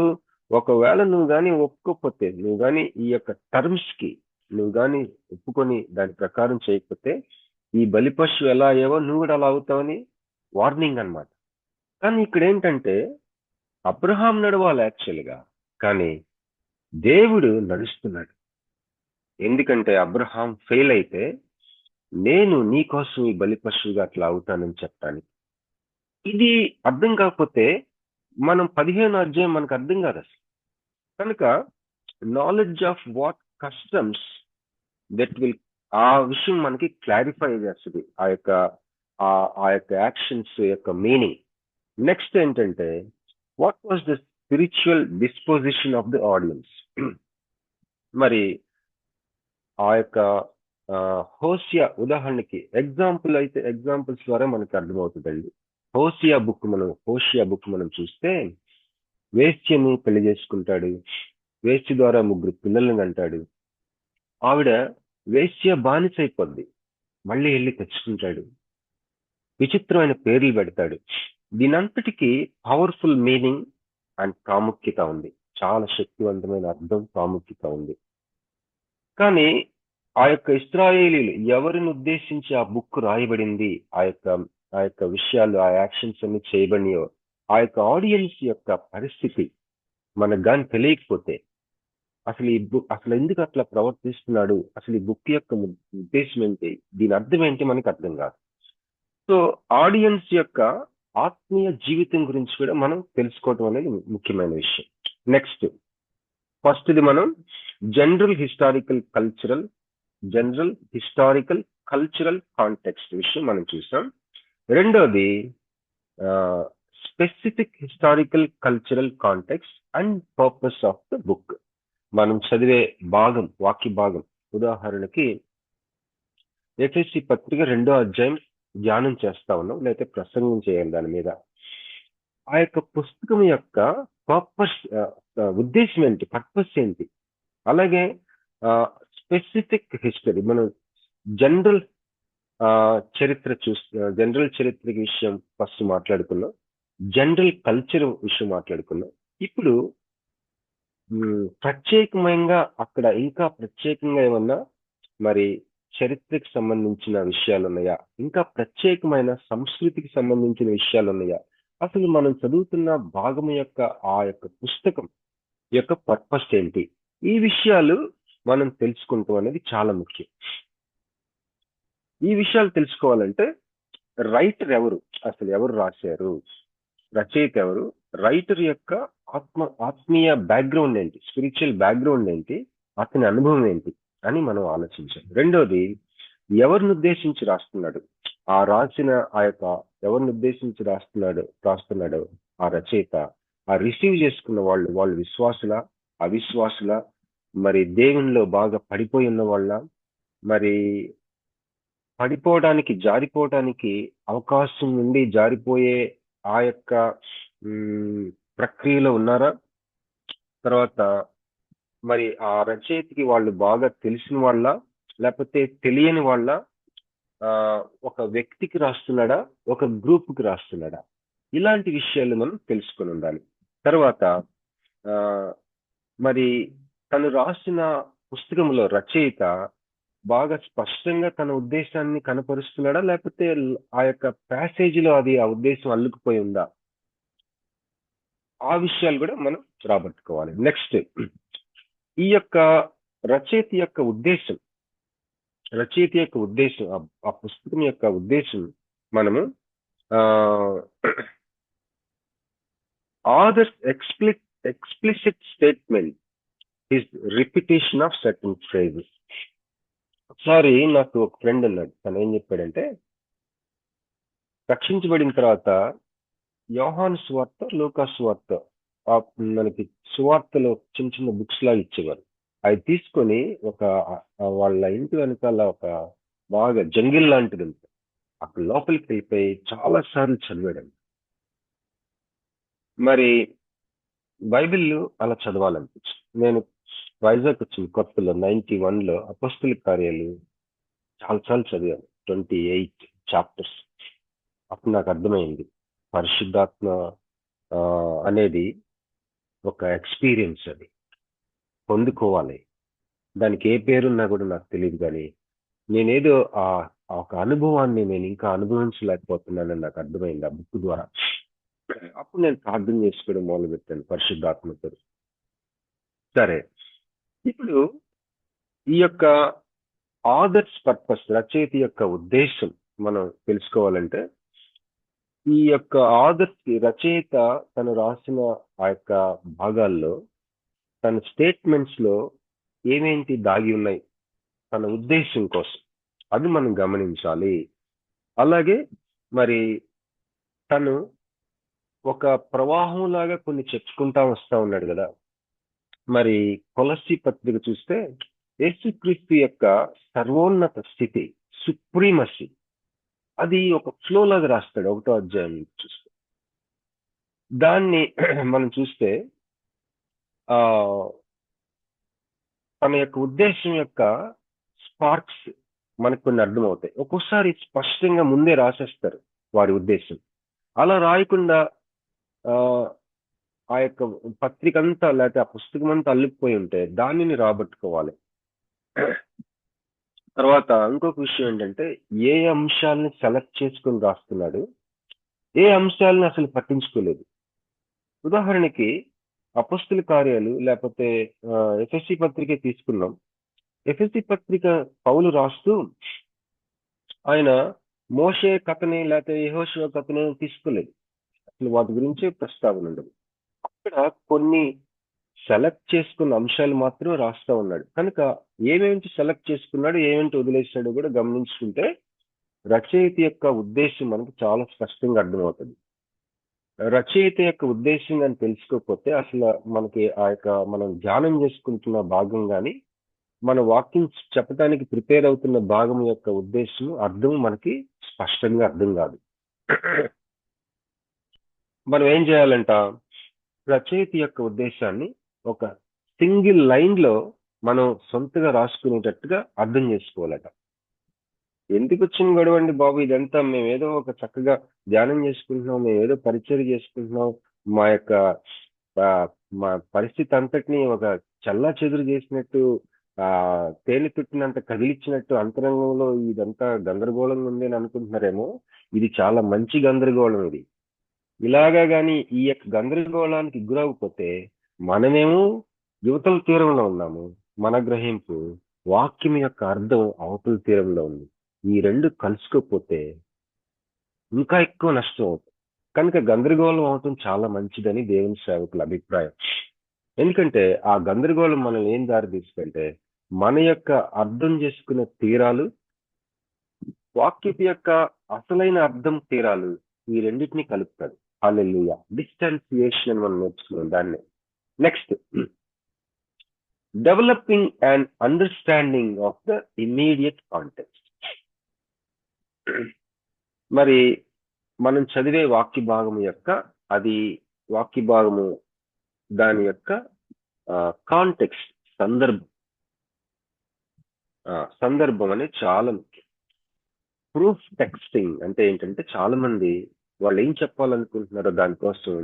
ఒకవేళ నువ్వు గాని ఒప్పుకోకపోతే, నువ్వు గాని ఈ యొక్క టర్మ్స్ కి నువ్వు గాని ఒప్పుకొని దాని ప్రకారం చేయకపోతే ఈ బలి పశువు ఎలా అయ్యావో నువ్వు కూడా అలా అవుతావని వార్నింగ్ అన్నమాట. కానీ ఇక్కడ ఏంటంటే అబ్రహాం నడవాలి యాక్చువల్గా, కానీ దేవుడు నడుస్తున్నాడు. ఎందుకంటే అబ్రహాం ఫెయిల్ అయితే నేను నీ కోసం ఈ బలి పశువుగా అట్లా అవుతానని చెప్పడానికి. ఇది అర్థం కాకపోతే మనం 15వ అధ్యాయం మనకు అర్థం కాదు అసలు. కనుక knowledge of what customs that will, ఆ విషయం మనకి క్లారిఫై చేస్తుంది, ఆ యొక్క యాక్షన్స్ యొక్క మీనింగ్. నెక్స్ట్ ఏంటంటే what was the spiritual disposition of the audience. మరి ఆ యొక్క హోషియా ఉదాహరణకి ఎగ్జాంపుల్స్ ద్వారా మనకు అర్థమవుతుందండి. హోషియా బుక్ మనం చూస్తే వేశ్యని పెళ్లి చేసుకుంటాడు, వేశ్య ద్వారా 3 పిల్లల్ని కంటాడు. ఆవిడ వేశ్య బానిస అయిపోద్ది, మళ్ళీ వెళ్ళి తెచ్చుకుంటాడు, విచిత్రమైన పేర్లు పెడతాడు. దీనంతటికీ పవర్ఫుల్ మీనింగ్ అండ్ ప్రాముఖ్యత ఉంది, చాలా శక్తివంతమైన అర్థం, ప్రాముఖ్యత ఉంది. కానీ ఆ యొక్క ఇశ్రాయేలీలు ఎవరిని ఉద్దేశించి ఆ బుక్ రాయబడింది, ఆ యొక్క విషయాలు, ఆ యాక్షన్స్ అన్ని చేయబడినాయో, ఆ యొక్క ఆడియన్స్ యొక్క పరిస్థితి మనకు కానీ తెలియకపోతే అసలు ఈ బుక్ అసలు ఎందుకు అట్లా ప్రవర్తిస్తున్నాడు, అసలు ఈ బుక్ యొక్క ఉద్దేశం ఏంటి, దీని అర్థం ఏంటి మనకు అర్థం కాదు. సో ఆడియన్స్ యొక్క ఆత్మీయ జీవితం గురించి కూడా మనం తెలుసుకోవటం అనేది ముఖ్యమైన విషయం. నెక్స్ట్ ఫస్ట్ది మనం జనరల్ హిస్టారికల్ కల్చరల్ కాంటెక్స్ట్ విషయం మనం చూసాం. రెండోది specific historical cultural context and purpose of the book. మనం చదివే భాగం, వాక్య భాగం, ఉదాహరణకి ఎఫెసీ పత్రిక 2వ అధ్యాయం ధ్యానం చేస్తా ఉన్నాం, లేకపోతే ప్రసంగం చేయాలి దాని మీద. ఆ యొక్క పుస్తకం యొక్క పర్పస్, ఉద్దేశం ఏంటి, పర్పస్ ఏంటి. అలాగే స్పెసిఫిక్ హిస్టరీ, మనం జనరల్ చరిత్ర విషయం ఫస్ట్ మాట్లాడుకున్నాం, జనరల్ కల్చర్ విషయం మాట్లాడుకున్నాం. ఇప్పుడు ప్రత్యేకంగా అక్కడ ఇంకా ప్రత్యేకంగా ఏమన్నా మరి చరిత్రకు సంబంధించిన విషయాలు ఉన్నాయా, ఇంకా ప్రత్యేకమైన సంస్కృతికి సంబంధించిన విషయాలు ఉన్నాయా, అసలు మనం చదువుతున్న భాగం యొక్క ఆ యొక్క పుస్తకం యొక్క పర్పస్ ఏంటి, ఈ విషయాలు మనం తెలుసుకుంటాం అనేది చాలా ముఖ్యం. ఈ విషయాలు తెలుసుకోవాలంటే రైటర్ ఎవరు, అసలు ఎవరు రాశారు, రచయిత ఎవరు, రైటర్ యొక్క ఆత్మీయ బ్యాక్గ్రౌండ్ ఏంటి, స్పిరిచువల్ బ్యాక్గ్రౌండ్ ఏంటి, అతని అనుభవం ఏంటి అని మనం ఆలోచించాలి. రెండోది ఎవరిని ఉద్దేశించి రాస్తున్నాడు, ఆ రాసిన ఆ యొక్క ఎవరిని ఉద్దేశించి రాస్తున్నాడు ఆ రచయిత, ఆ రిసీవ్ చేసుకున్న వాళ్ళు విశ్వాసుల, అవిశ్వాసుల, మరి దేవునిలో బాగా పడిపోయి ఉన్న వాళ్ళ, మరి జారిపోవడానికి అవకాశం నుండి జారిపోయే ఆ యొక్క ప్రక్రియలో ఉన్నారా, తర్వాత మరి ఆ రచయితకి వాళ్ళు బాగా తెలిసిన వాళ్ళ, లేకపోతే తెలియని వాళ్ళ, ఒక వ్యక్తికి రాస్తున్నాడా, ఒక గ్రూప్కి రాస్తున్నాడా, ఇలాంటి విషయాలు మనం తెలుసుకొని ఉండాలి. తర్వాత మరి తను రాసిన పుస్తకంలో రచయిత బాగా స్పష్టంగా తన ఉద్దేశాన్ని కనపరుస్తున్నాడా, లేకపోతే ఆ యొక్క ప్యాసేజీలో అది ఆ ఉద్దేశం అల్లుకుపోయి ఉందా, ఆ విషయాలు కూడా మనం రాబట్టుకోవాలి. నెక్స్ట్ ఈ యొక్క రచయిత యొక్క ఉద్దేశం, ఆ పుస్తకం యొక్క ఉద్దేశం మనము authors explicit statement is repetition of certain phrases. ఒకసారి నాకు ఒక ఫ్రెండ్ ఉన్నాడు, తను ఏం చెప్పాడంటే రక్షించబడిన తర్వాత యోహాను సువార్త, లూకా సువార్త, మనకి సువార్తలో చిన్న చిన్న బుక్స్ లాగా ఇచ్చేవారు. అవి తీసుకొని వాళ్ళ ఇంటి వెనకాల ఒక బాగా జంగిల్ లాంటిది ఉంటుంది, అక్కడ లోపలికి వెళ్ళిపోయి చాలా సార్లు చదివాడు. మరి బైబిల్ అలా చదవాలనిపించింది. నేను వైజాగ్ వచ్చిన కొత్తలో 91లో అపోస్తల కార్యాలు చాలాసార్లు చదివాను, 28 చాప్టర్స్. అప్పుడు నాకు అర్థమైంది పరిశుద్ధాత్మ అనేది ఒక ఎక్స్పీరియన్స్, అది పొందుకోవాలి. దానికి ఏ పేరున్నా కూడా నాకు తెలియదు, కానీ నేనేదో ఆ ఒక అనుభవాన్ని నేను ఇంకా అనుభవించలేకపోతున్నానని నాకు అర్థమైంది ఆ బుక్ ద్వారా. అప్పుడు నేను ప్రార్థన చేసుకోవడం మొదలు పెట్టాను పరిశుద్ధాత్మతో. సరే, ఇప్పుడు ఈ యొక్క ఆథర్స్ పర్పస్, రచయిత యొక్క ఉద్దేశం మనం తెలుసుకోవాలంటే, ఈ యొక్క ఆథర్స్ రచయిత తను రాసిన ఆ యొక్క భాగాల్లో తన స్టేట్మెంట్స్ లో ఏమేంటి దాగి ఉన్నాయి తన ఉద్దేశం కోసం, అది మనం గమనించాలి. అలాగే మరి తను ఒక ప్రవాహం లాగా కొన్ని చెప్పుకుంటా వస్తా ఉన్నాడు కదా. మరి కొలస్సీ పత్రిక చూస్తే యేసుక్రీస్తు యొక్క సర్వోన్నత స్థితి, సుప్రీమసీ, అది ఒక ఫ్లో లాగా రాస్తాడు 1వ అధ్యాయం చూస్తే. దాన్ని మనం చూస్తే ఆ తన యొక్క ఉద్దేశం యొక్క స్పార్క్స్ మనకు కొన్ని అర్థమవుతాయి. ఒక్కోసారి స్పష్టంగా ముందే రాసేస్తారు వారి ఉద్దేశం. అలా రాయకుండా ఆ యొక్క పత్రిక అంతా లేకపోతే ఆ పుస్తకం అంతా అల్లుకుపోయి ఉంటే దానిని రాబట్టుకోవాలి. తర్వాత ఇంకొక విషయం ఏంటంటే, ఏ అంశాలని సెలెక్ట్ చేసుకుని రాస్తున్నాడు, ఏ అంశాలను అసలు పట్టించుకోలేదు. ఉదాహరణకి అపోస్తల కార్యాలు లేకపోతే ఎఫెసీ పత్రిక తీసుకున్నాం. ఎఫెసీ పత్రిక పౌలు రాస్తూ ఆయన మోషే కథని లేకపోతే యెహోషువ కథని తీసుకోలేదు, అసలు వాటి గురించే ప్రస్తావన ఉండదు. అక్కడ కొన్ని సెలెక్ట్ చేసుకున్న అంశాలు మాత్రం రాస్తా ఉన్నాడు. కనుక ఏమేంటి సెలెక్ట్ చేసుకున్నాడు, ఏమేంటి వదిలేసాడు కూడా గమనించుకుంటే రచయిత యొక్క ఉద్దేశం మనకు చాలా స్పష్టంగా అర్థమవుతుంది. రచయిత యొక్క ఉద్దేశం అని తెలుసుకోకపోతే అసలు మనకి ఆ యొక్క మనం ధ్యానం చేసుకుంటున్న భాగం కానీ మన వాక్యం చెప్పడానికి ప్రిపేర్ అవుతున్న భాగం యొక్క ఉద్దేశం అర్థం మనకి స్పష్టంగా అర్థం కాదు. మనం ఏం చేయాలంట, రచయిత యొక్క ఉద్దేశాన్ని ఒక సింగిల్ లైన్ లో మనం సొంతగా రాసుకునేటట్టుగా అర్థం చేసుకోవాలట. ఎందుకు వచ్చిన గొడవ అండి బాబు, ఇదంతా మేము ఏదో ఒక చక్కగా ధ్యానం చేసుకుంటున్నాం, మేము ఏదో పరిచయం చేసుకుంటున్నాం, మా యొక్క మా పరిస్థితి అంతటిని ఒక చల్లా చెదురు చేసినట్టు, తేనె తుట్టినంత కదిలిచ్చినట్టు అంతరంగంలో ఇదంతా గందరగోళంగా ఉంది అని అనుకుంటున్నారేమో. ఇది చాలా మంచి గందరగోళం. ఇది ఇలాగా కానీ ఈ యొక్క గందరగోళానికి గురవకపోతే మనమేమో యువతల తీరంలో ఉన్నాము, మన గ్రహింపు వాక్యం యొక్క అర్థం అవతల తీరంలో ఉంది. ఈ రెండు కలుసుకోకపోతే ఇంకా ఎక్కువ నష్టం అవుతుంది. కనుక గందరగోళం అవటం చాలా మంచిదని దేవుని సేవకుల అభిప్రాయం. ఎందుకంటే ఆ గందరగోళం మనల్ని ఏం దారి తీసుకుంటే మన యొక్క అర్థం చేసుకునే తీరాలు, వాక్యపు యొక్క అసలైన అర్థం తీరాలు, ఈ రెండింటినీ కలుపుతాడు. హల్లెలూయా. డిస్టెన్సియేషన్ అని మనం నేర్చుకున్నాం దాన్ని. Next, developing and understanding of the immediate context. మరి మనం చదివే వాక్య భాగము యొక్క వాక్య భాగము దాని యొక్క కాంటెక్స్ట్, సందర్భం అనేది చాలా ముఖ్యం. ప్రూఫ్ టెక్స్టింగ్ అంటే ఏంటంటే, చాలా మంది వాళ్ళు ఏం చెప్పాలనుకుంటున్నారో దానికోసం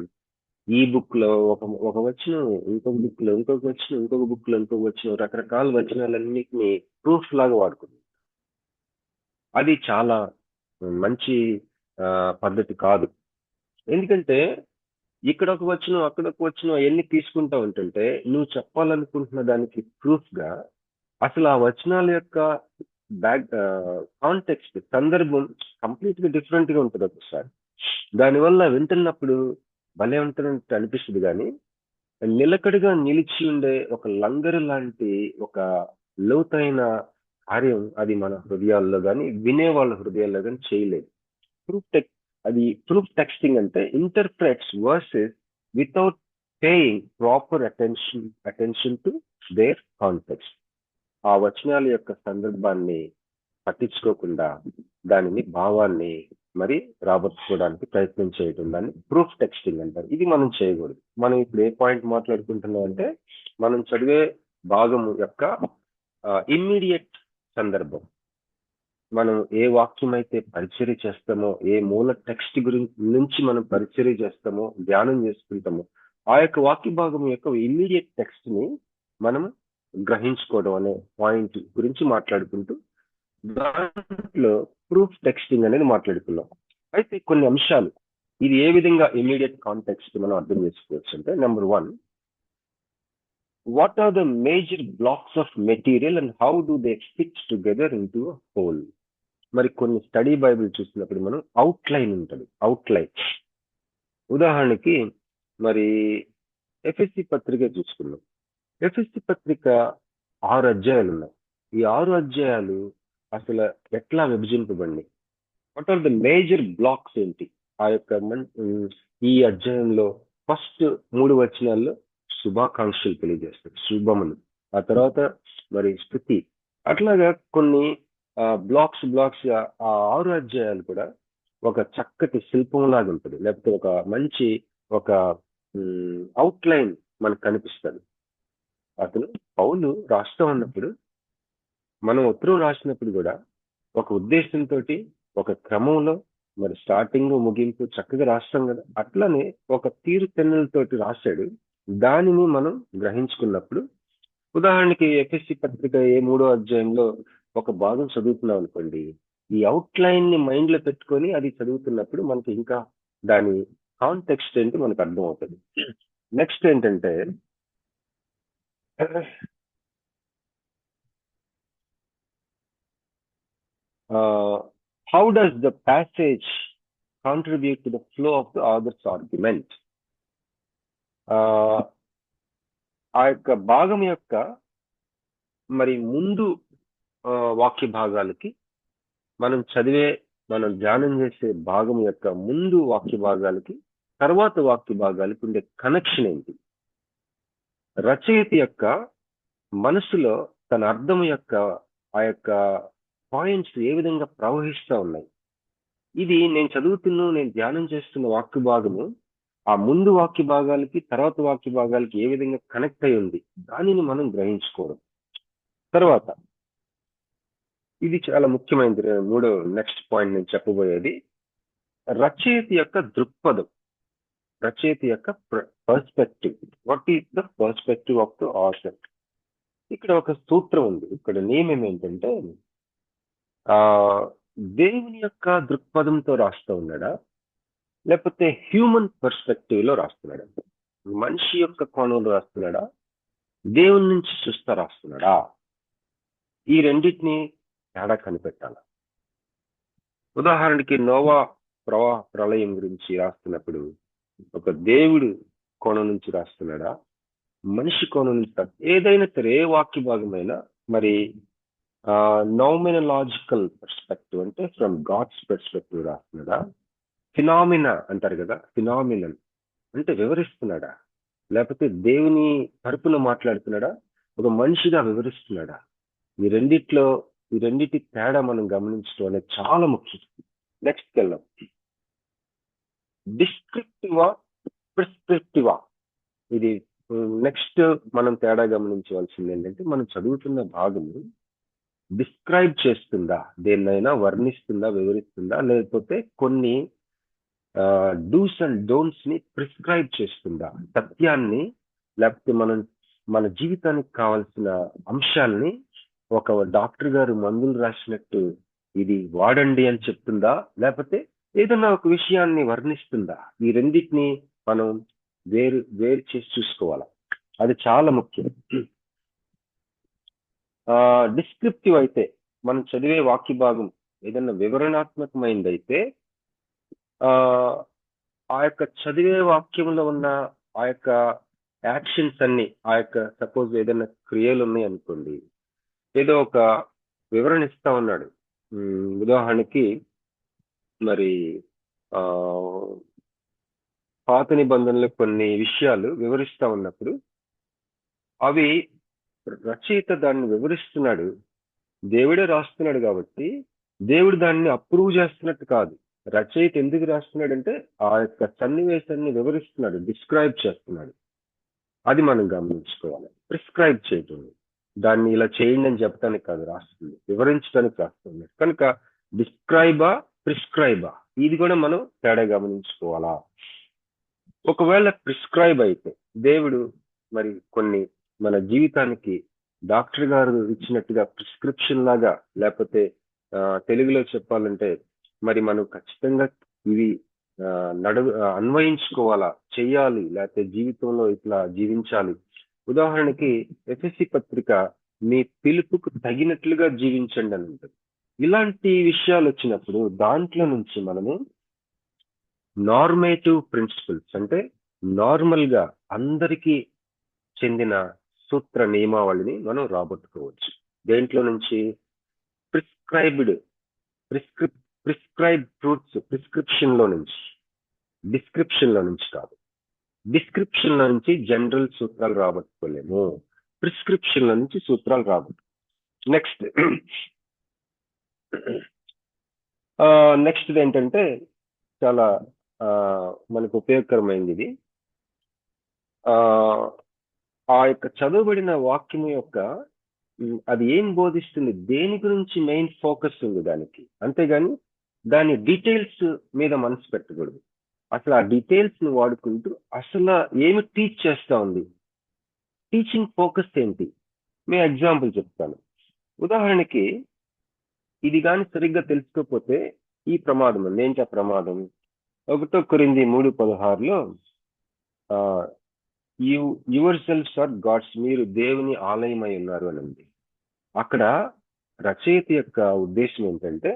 ఈ బుక్ లో ఒక వచనం, ఇంకొక బుక్ లో ఇంకొక వచనం, ఇంకొక బుక్ లో ఇంకొక వచనం, రకరకాల వచనాలన్నిటిని ప్రూఫ్ లాగా వాడుకుంది. అది చాలా మంచి పద్ధతి కాదు. ఎందుకంటే ఇక్కడ ఒక వచనం, అక్కడ ఒక వచనం, అవన్నీ తీసుకుంటా ఉంటుంటే నువ్వు చెప్పాలనుకుంటున్న దానికి ప్రూఫ్ గా అసలు ఆ వచనాల యొక్క కాంటెక్స్ట్, సందర్భం కంప్లీట్ గా డిఫరెంట్ గా ఉంటుంది ఒకసారి. దానివల్ల వింటున్నప్పుడు భలే ఉంటున్నట్టు అనిపిస్తుంది, కానీ నిలకడగా నిలిచి ఉండే ఒక లంగరు లాంటి ఒక లోతైన కార్యం అది మన హృదయాల్లో కానీ వినే వాళ్ళ హృదయాల్లో కానీ చేయలేదు. ప్రూఫ్ టెక్స్టింగ్ అంటే interprets versus without paying proper attention to their context. ఆ వచనాల యొక్క సందర్భాన్ని పట్టించుకోకుండా దానిని, భావాన్ని మరి రాబట్టుకోవడానికి ప్రయత్నం చేయటం, దాన్ని ప్రూఫ్ టెక్స్టింగ్ అంటారు. ఇది మనం చేయకూడదు. మనం ఇప్పుడు ఏ పాయింట్ మాట్లాడుకుంటున్నాం అంటే, మనం చదివే భాగము యొక్క ఇమ్మీడియట్ సందర్భం, మనం ఏ వాక్యం అయితే పరిచర్య చేస్తామో, ఏ మూల టెక్స్ట్ నుంచి మనం పరిచర్య చేస్తామో, ధ్యానం చేసుకుంటామో, ఆ యొక్క వాక్య భాగం యొక్క ఇమ్మీడియట్ టెక్స్ట్ ని మనం గ్రహించుకోవడం అనే పాయింట్ గురించి మాట్లాడుకుంటూ దాంట్లో ప్రూఫ్ టెక్స్టింగ్ అనేది మాట్లాడుకున్నాం. అయితే కొన్ని అంశాలు ఇది ఏ విధంగా ఇమ్మీడియట్ కాంటెక్స్ట్ మనం అర్థం చేసుకోవచ్చు అంటే, number 1, what are the major blocks of material and how do they fit together into a whole? మరి కొన్ని స్టడీ బైబిల్ చూసినప్పుడు మనం అవుట్లైన్ ఉంటుంది. అవుట్లైన్ ఉదాహరణకి మరి ఎఫ్ఎస్సి పత్రిక చూసుకున్నాం. ఎఫ్ఎస్సి పత్రిక 6 అధ్యాయాలు ఉన్నాయి. ఈ 6 అధ్యాయాలు అసలు ఎట్లా విభజింపబడి, what are the major blocks ఏంటి ఆ యొక్క ఈ అధ్యాయంలో ఫస్ట్ 3 వచనాల్లో శుభాకాంక్షలు తెలియజేస్తారు, శుభములు. ఆ తర్వాత మరి స్తుతి. అట్లాగా కొన్ని బ్లాక్స్ ఆ 6 అధ్యాయాలు కూడా ఒక చక్కటి శిల్పం లాగా ఉంటుంది, లేకపోతే ఒక మంచి ఒక అవుట్లైన్ మనకు కనిపిస్తుంది. అతను పౌలు రాస్తూ ఉన్నప్పుడు, మనం ఉత్తరం రాసినప్పుడు కూడా ఒక ఉద్దేశంతో, ఒక క్రమంలో, మరి స్టార్టింగ్ ముగింపు చక్కగా రాస్తాం కదా, అట్లనే ఒక తీరు తెన్నులతోటి రాశాడు. దానిని మనం గ్రహించుకున్నప్పుడు, ఉదాహరణకి ఎఫ్ఎస్సి పత్రిక 3వ అధ్యాయంలో ఒక భాగం చదువుతున్నాం అనుకోండి, ఈ అవుట్లైన్ ని మైండ్ లో పెట్టుకొని అది చదువుతున్నప్పుడు మనకి ఇంకా దాని కాంటెక్స్ట్ ఏంటి మనకు అర్థం అవుతుంది. నెక్స్ట్ ఏంటంటే, how does the passage contribute to the flow of the author's argument? ఆ యొక్క భాగం యొక్క మరి ముందు వాక్య భాగాలకి, మనం ధ్యానం చేసే భాగం యొక్క ముందు వాక్య భాగాలకి, తర్వాత వాక్య భాగాలకి ఉండే కనెక్షన్ ఏంటి? రచయిత యొక్క మనసులో తన అర్థం యొక్క ఆ యొక్క పాయింట్స్ ఏ విధంగా ప్రవహిస్తూ ఉన్నాయి? ఇది నేను ధ్యానం చేస్తున్న వాక్య భాగము ఆ ముందు వాక్య భాగాలకి తర్వాత వాక్య భాగాలకి ఏ విధంగా కనెక్ట్ అయి ఉంది, దానిని మనం గ్రహించుకోవడం. తర్వాత ఇది చాలా ముఖ్యమైనది, నెక్స్ట్ పాయింట్ నేను చెప్పబోయేది, రచయిత యొక్క దృక్పథం, రచయిత యొక్క perspective. What is the perspective of the author? ఇక్కడ ఒక సూత్రం ఉంది, ఇక్కడ నియమం ఏంటంటే, దేవుని యొక్క దృక్పథంతో రాస్తూ ఉన్నాడా, లేకపోతే హ్యూమన్ పర్స్పెక్టివ్ లో రాస్తున్నాడా? మనిషి యొక్క కోణంలో రాస్తున్నాడా, దేవుని నుంచి చూస్తా రాస్తున్నాడా? ఈ రెండింటిని తేడా కనిపెట్టాల. ఉదాహరణకి నోవా ప్రళయం గురించి రాస్తున్నప్పుడు ఒక దేవుడు కోణం నుంచి రాస్తున్నాడా, మనిషి కోణం నుంచి? ఏదైనా సరే, ఏ వాక్య భాగమైనా మరి నోమినలాజికల్ పర్స్పెక్టివ్ అంటే ఫ్రమ్ గాడ్స్ పర్స్పెక్టివ్ రాస్తున్నాడా, ఫినామినా అంటారు కదా, ఫినామినల్ అంటే వివరిస్తున్నాడా, లేకపోతే దేవుని తరపున మాట్లాడుతున్నాడా, ఒక మనిషిగా వివరిస్తున్నాడా? ఈ రెండిటి తేడా మనం గమనించడం అనేది చాలా ముఖ్యం. నెక్స్ట్ వెళ్దాం. డిస్క్రిప్టివా, ప్రిస్క్రిప్టివా? ఇది నెక్స్ట్ మనం తేడా గమనించవలసింది ఏంటంటే, మనం చదువుతున్న భాగము డిస్క్రైబ్ చేస్తుందా, దేన్నైనా వర్ణిస్తుందా, వివరిస్తుందా, లేకపోతే కొన్ని డూస్ అండ్ డోంట్స్ ని ప్రిస్క్రైబ్ చేస్తుందా, సత్యాన్ని, లేకపోతే మన జీవితానికి కావాల్సిన అంశాలని ఒక డాక్టర్ గారు మందులు రాసినట్టు ఇది వాడండి అని చెప్తుందా, లేకపోతే ఏదన్నా ఒక విషయాన్ని వర్ణిస్తుందా? ఈ రెండింటిని మనం వేరు చేసి చూసుకోవాలి. అది చాలా ముఖ్యం. డిస్క్రిప్టివ్ అయితే, మనం చదివే వాక్య భాగం ఏదన్నా వివరణాత్మకమైనది అయితే, ఆ యొక్క చదివే వాక్యంలో ఉన్న ఆ యొక్క యాక్షన్స్ అన్ని, ఆ యొక్క సపోజ్ ఏదైనా క్రియలు ఉన్నాయి అనుకోండి, ఏదో ఒక వివరణ ఇస్తా ఉన్నాడు. ఉదాహరణకి మరి పాత నిబంధనలో కొన్ని విషయాలు వివరిస్తా ఉన్నప్పుడు, అవి రచయిత దాన్ని వివరిస్తున్నాడు, దేవుడే రాస్తున్నాడు కాబట్టి దేవుడు దాన్ని అప్రూవ్ చేస్తున్నట్టు కాదు, రచయిత ఎందుకు రాస్తున్నాడంటే ఆ యొక్క సన్నివేశాన్ని వివరిస్తున్నాడు, డిస్క్రైబ్ చేస్తున్నాడు. అది మనం గమనించుకోవాలి. ప్రిస్క్రైబ్ చేయటం, దాన్ని ఇలా చేయండి అని చెప్పడానికి కాదు రాస్తుంది, వివరించడానికి రాస్తుంది. కనుక డిస్క్రైబా ప్రిస్క్రైబా, ఇది కూడా మనం తేడా గమనించుకోవాలా. ఒకవేళ ప్రిస్క్రైబ్ అయితే దేవుడు మరి కొన్ని మన జీవితానికి డాక్టర్ గారు ఇచ్చినట్టుగా ప్రిస్క్రిప్షన్ లాగా, లేకపోతే తెలుగులో చెప్పాలంటే మరి మనం ఖచ్చితంగా ఇవి అన్వయించుకోవాలా, చెయ్యాలి, లేకపోతే జీవితంలో ఇట్లా జీవించాలి. ఉదాహరణకి ఎఫెసీ పత్రిక మీ పిలుపుకు తగినట్లుగా జీవించండి అని ఉంటుంది. ఇలాంటి విషయాలు వచ్చినప్పుడు దాంట్లో నుంచి మనము నార్మేటివ్ ప్రిన్సిపల్స్, అంటే నార్మల్ గా అందరికీ చెందిన సూత్ర నియమావళిని మనం రాబట్టుకోవచ్చు. దేంట్లో నుంచి? ప్రిస్క్రైబ్డ్ ట్రూత్స్, ప్రిస్క్రిప్షన్ లో నుంచి, డిస్క్రిప్షన్ లో నుంచి కాదు. డిస్క్రిప్షన్ లో నుంచి జనరల్ సూత్రాలు రాబట్టుకోలేము, ప్రిస్క్రిప్షన్ లో నుంచి సూత్రాలు రాబట్టు. నెక్స్ట్ ఏంటంటే చాలా మనకు ఉపయోగకరమైంది ఇది. ఆ యొక్క చదవబడిన వాక్యం యొక్క అది ఏం బోధిస్తుంది, దేని గురించి మెయిన్ ఫోకస్ ఉంది దానికి, అంతేగాని దాని డీటెయిల్స్ మీద మనసు పెట్టకూడదు. అసలు ఆ డీటెయిల్స్ ని వాడుకుంటూ అసలు ఏమి టీచ్ చేస్తా ఉంది, టీచింగ్ ఫోకస్ ఏంటి. మేము ఎగ్జాంపుల్ చెప్తాను. ఉదాహరణకి ఇది కానీ సరిగ్గా తెలుసుకోకపోతే ఈ ప్రమాదం ఉంది. ఏంటి ఆ ప్రమాదం? 1 కొరింథీ 3:16లో యువర్ సెల్ఫ్స్ ఆర్ గాడ్స్, మీరు దేవుని ఆలయమై ఉన్నారు అని ఉంది. అక్కడ రచయిత యొక్క ఉద్దేశం ఏంటంటే,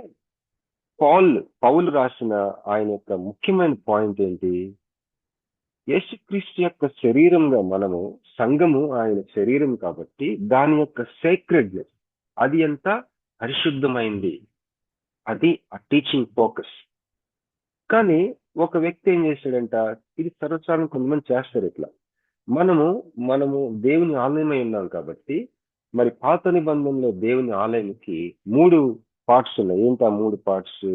పౌలు రాసిన ఆయన యొక్క ముఖ్యమైన పాయింట్ ఏంటి? యేసుక్రీస్తు యొక్క శరీరంగా మనము, సంఘము ఆయన శరీరం కాబట్టి దాని యొక్క సేక్రెడ్నెస్, అది ఎంత పరిశుద్ధమైంది, అది ఆ టీచింగ్ ఫోకస్. కానీ ఒక వ్యక్తి ఏం చేశాడంట, ఇది సర్వసాధారణ కొంతమంది చేస్తారు ఇట్లా, మనము దేవుని ఆలయమై ఉన్నాం కాబట్టి, మరి పాత నిబంధనలో దేవుని ఆలయానికి 3 పార్ట్స్ ఉన్నాయి. ఏంటి ఆ 3 parts?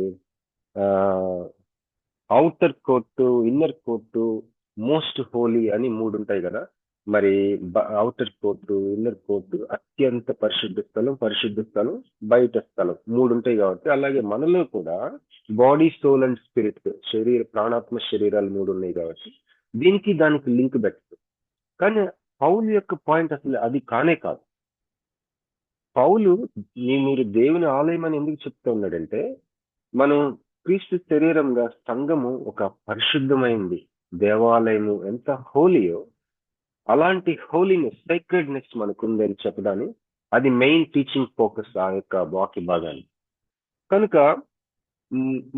Outer court, inner court, most Holi అని 3 ఉంటాయి కదా. మరి ఔటర్ కోర్టు, ఇన్నర్ కోర్టు, అత్యంత పరిశుద్ధ స్థలం, బయట స్థలం, 3 ఉంటాయి కాబట్టి, అలాగే మనలో కూడా బాడీ, సోల్ అండ్ స్పిరిట్, ప్రాణాత్మ శరీరాలు 3 ఉన్నాయి కాబట్టి దీనికి దానికి లింక్ పెట్టదు. కానీ పౌలు యొక్క పాయింట్ అసలు అది కానే కాదు. పౌలు మీరు దేవుని ఆలయం అని ఎందుకు చెప్తా ఉన్నాడంటే, మనం క్రీస్తు శరీరంగా సంఘము ఒక పరిశుద్ధమైంది దేవాలయము, ఎంత హోలీయో అలాంటి హోలీనెస్, సైక్రెడ్నెస్ మనకుందని చెప్పడానికి అది మెయిన్ టీచింగ్ ఫోకస్ ఆ యొక్క వాక్య భాగాన్ని. కనుక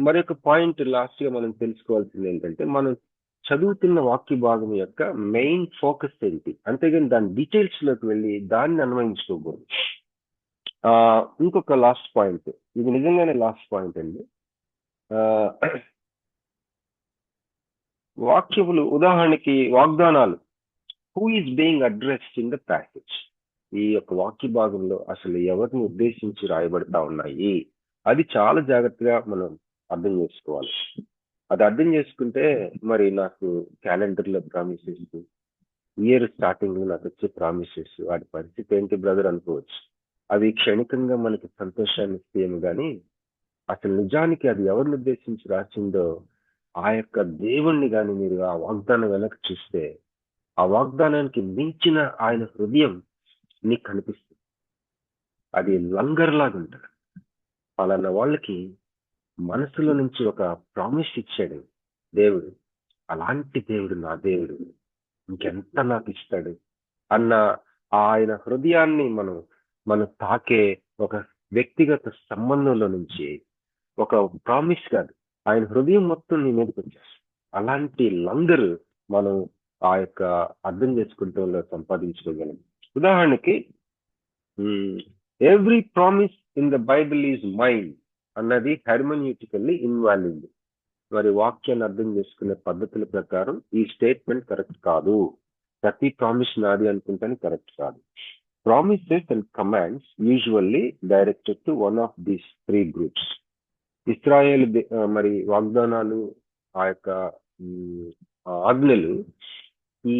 మరొక పాయింట్ లాస్ట్ గా మనం తెలుసుకోవాల్సింది ఏంటంటే, మనం చదువుతున్న వాక్య భాగం యొక్క మెయిన్ ఫోకస్ ఏంటి, అంతేగాని దాని డీటెయిల్స్ లోకి వెళ్ళి దాన్ని అన్వయించుకోకూడదు. ఇంకొక లాస్ట్ పాయింట్, ఇది నిజంగానే లాస్ట్ పాయింట్ అండి. వాక్యములు, ఉదాహరణకి వాగ్దానాలు, who is being addressed in the passage. ఈ యొక్క వాక్య భాగంలో అసలు ఎవరిని ఉద్దేశించి రాయబడతా ఉన్నాయి, అది చాలా జాగ్రత్తగా మనం అర్థం చేసుకోవాలి. అది అర్థం చేసుకుంటే మరి నాకు క్యాలెండర్లో ప్రామిసెస్, ఇయర్ స్టార్టింగ్ లో నాకు వచ్చే ప్రామిసెస్, వాటి పరిస్థితి ఏంటి బ్రదర్ అనుకోవచ్చు. అవి క్షణికంగా మనకి సంతోషాన్ని ఇస్తేమో కానీ అసలు నిజానికి అది ఎవరిని ఉద్దేశించి రాసిందో ఆ యొక్క దేవుణ్ణి కానీ మీరు ఆ వాగ్దానం వెనక్కి చూస్తే ఆ వాగ్దానానికి మించిన ఆయన హృదయం నీకు కనిపిస్తుంది. అది లంగర్ లాగా ఉంటుంది. పలానా వాళ్ళకి మనసులో నుంచి ఒక ప్రామిస్ ఇచ్చాడు దేవుడు, అలాంటి దేవుడు నా దేవుడు, ఇంకెంత నాకు ఇస్తాడు అన్న ఆయన హృదయాన్ని మనం తాకే ఒక వ్యక్తిగత సంబంధంలో నుంచి ఒక ప్రామిస్ కాదు, ఆయన హృదయం మొత్తం నీ మీదకి వచ్చేస్తుంది. అలాంటి లంగరు మనం ఆ యొక్క అర్థం చేసుకుంటూ సంపాదించుకోగలం. ఉదాహరణకి every promise in the Bible is mine అన్నది హెర్మన్యూటికల్లీ ఇన్వాలిడ్. మరి వాక్యాన్ని అర్థం చేసుకునే పద్ధతుల ప్రకారం ఈ స్టేట్మెంట్ కరెక్ట్ కాదు. ప్రతి ప్రామిస్ నాది అనుకుంటాను కరెక్ట్ కాదు. Promises and commands usually directed to one of these 3 groups. Israel మరి వాగ్దానాలు, ఆ యొక్క ఆజ్ఞలు ఈ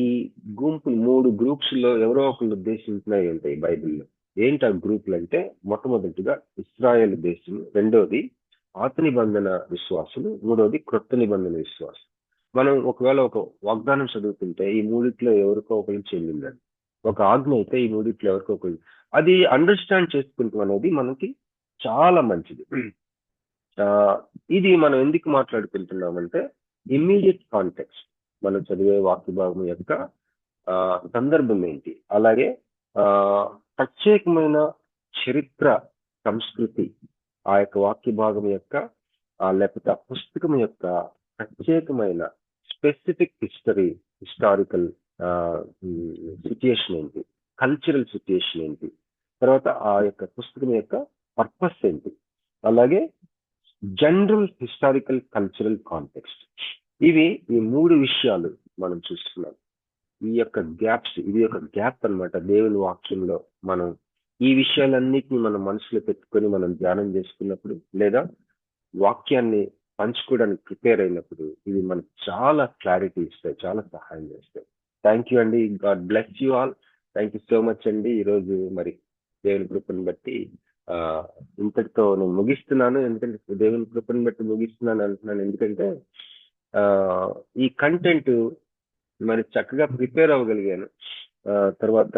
గుంపులు 3 గ్రూప్స్ లో ఎవరో ఒకళ్ళు ఉద్దేశించినవి ఉంటాయి బైబిల్లో. ఏంటి ఆ గ్రూపులు అంటే, మొట్టమొదటిగా ఇస్రాయేల్ దేశం, రెండోది పాత నిబంధన విశ్వాసులు, మూడోది క్రొత్త నిబంధన విశ్వాసులు. మనం ఒకవేళ ఒక వాగ్దానం చదువుతుంటే ఈ మూడిట్లో ఎవరికో ఒకరికి చెందిందని, ఒక ఆజ్ఞ అయితే ఈ మూడిట్లో ఎవరికో ఒకరు, అది అండర్స్టాండ్ చేసుకుంటాం అనేది మనకి చాలా మంచిది. ఇది మనం ఎందుకు మాట్లాడుకుంటున్నామంటే, ఇమ్మీడియట్ కాంటెక్స్ట్, మనం చదివే వాక్య భాగం యొక్క సందర్భం ఏంటి, అలాగే ప్రత్యేకమైన చరిత్ర సంస్కృతి, ఆ యొక్క వాక్య భాగం యొక్క లేకపోతే ఆ పుస్తకం యొక్క ప్రత్యేకమైన స్పెసిఫిక్ హిస్టారికల్ సిచ్యుయేషన్ ఏంటి, కల్చరల్ సిచ్యుయేషన్ ఏంటి, తర్వాత ఆ యొక్క పుస్తకం యొక్క పర్పస్ ఏంటి, అలాగే జనరల్ హిస్టారికల్ కల్చరల్ కాంటెక్స్ట్. ఇవి ఈ 3 విషయాలు మనం చూస్తున్నాం. ఈ యొక్క గ్యాప్స్, ఇది ఒక గ్యాప్ అన్నమాట దేవుని వాక్యంలో. మనం ఈ విషయాలన్నిటిని మనం మనసులో పెట్టుకొని మనం ధ్యానం చేసుకున్నప్పుడు, లేదా వాక్యాన్ని పంచుకోవడానికి ప్రిపేర్ అయినప్పుడు, ఇవి మనకు చాలా క్లారిటీ ఇస్తాయి, చాలా సహాయం చేస్తాయి. థ్యాంక్ యూ అండి. God bless you all. Thank you so much అండి. ఈరోజు మరి దేవుని కృపను బట్టి ఇంతటితో నేను ముగిస్తున్నాను. ఎందుకంటే దేవుని కృపను బట్టి ముగిస్తున్నాను అంటున్నాను, ఎందుకంటే ఈ కంటెంట్ మరి చక్కగా ప్రిపేర్ అవ్వగలిగాను. తర్వాత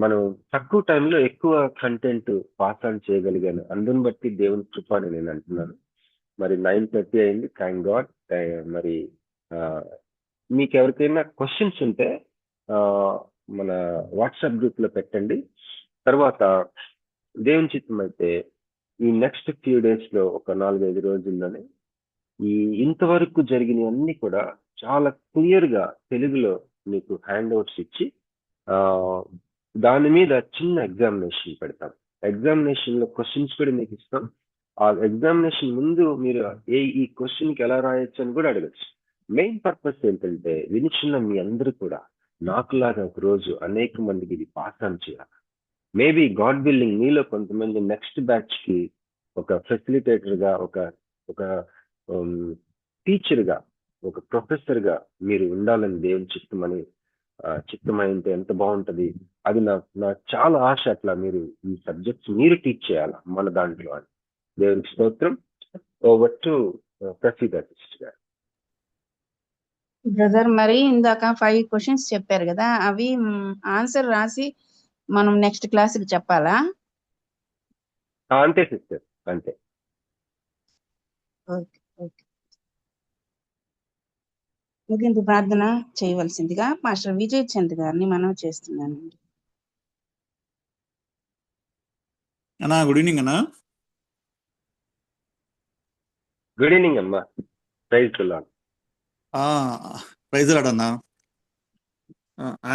మనం తక్కువ టైంలో ఎక్కువ కంటెంట్ పాస్ ఆన్ చేయగలిగాను. అందుని బట్టి దేవుని కృప అని నేను అంటున్నాను. మరి 9:30 అయింది. Thank God. మరి మీకు ఎవరికైనా క్వశ్చన్స్ ఉంటే మన వాట్సాప్ గ్రూప్ లో పెట్టండి. తర్వాత దేవుని చిత్తం అయితే ఈ నెక్స్ట్ ఫ్యూ డేస్ లో, ఒక 4-5 రోజుల్లోనే ఈ ఇంతవరకు జరిగినవన్నీ కూడా చాలా క్లియర్ గా తెలుగులో మీకు హ్యాండ్ అవుట్స్ ఇచ్చి దాని మీద చిన్న ఎగ్జామినేషన్ పెడతాం. ఎగ్జామినేషన్ లో క్వశ్చన్స్ కూడా మీకు ఇస్తాం. ఆ ఎగ్జామినేషన్ ముందు మీరు ఈ క్వశ్చన్ కి ఎలా రాయొచ్చు అని కూడా అడగచ్చు. మెయిన్ పర్పస్ ఏంటంటే, వినిచున్న మీ అందరూ కూడా నాకులాగా ఒక రోజు అనేక మందికి ఇది పాస్ ఆన్ చేయాలి. మేబీ గాడ్ విల్లింగ్ మీలో కొంతమంది నెక్స్ట్ బ్యాచ్ కి ఒక ఫెసిలిటేటర్ గా, ఒక టీచర్ గా, ఒక ప్రొఫెసర్ గా మీరు ఉండాలని దేవుని చిత్తమైంటే ఎంత బాగుంటది. అది నా చాలా ఆశ. అట్లా మీరు ఈ సబ్జెక్ట్స్ మీరు టీచ్ చేయాలి మన దాంట్లో అని. దేవునికి స్తోత్రం. ఓవర్ టు ప్రసీద సిస్టర్ గారు. బ్రదర్, మరి ఇందాక 5 క్వశ్చన్స్ చెప్పారు కదా, అవి ఆన్సర్ రాసి మనం నెక్స్ట్ క్లాస్ కి చెప్పాలా? అంతే సిస్టర్, అంతే. Okay okay. ముగింపు ప్రార్థన చేయవలసిందిగా మాస్టర్ విజయ్ చంద్ గారిని మనం చేస్తున్నానండి. అన్నా, గుడ్ ఈవినింగ్ అన్నా. గుడ్ ఈవినింగ్ అమ్మా. Praise the Lord. Praise Lord అన్నా.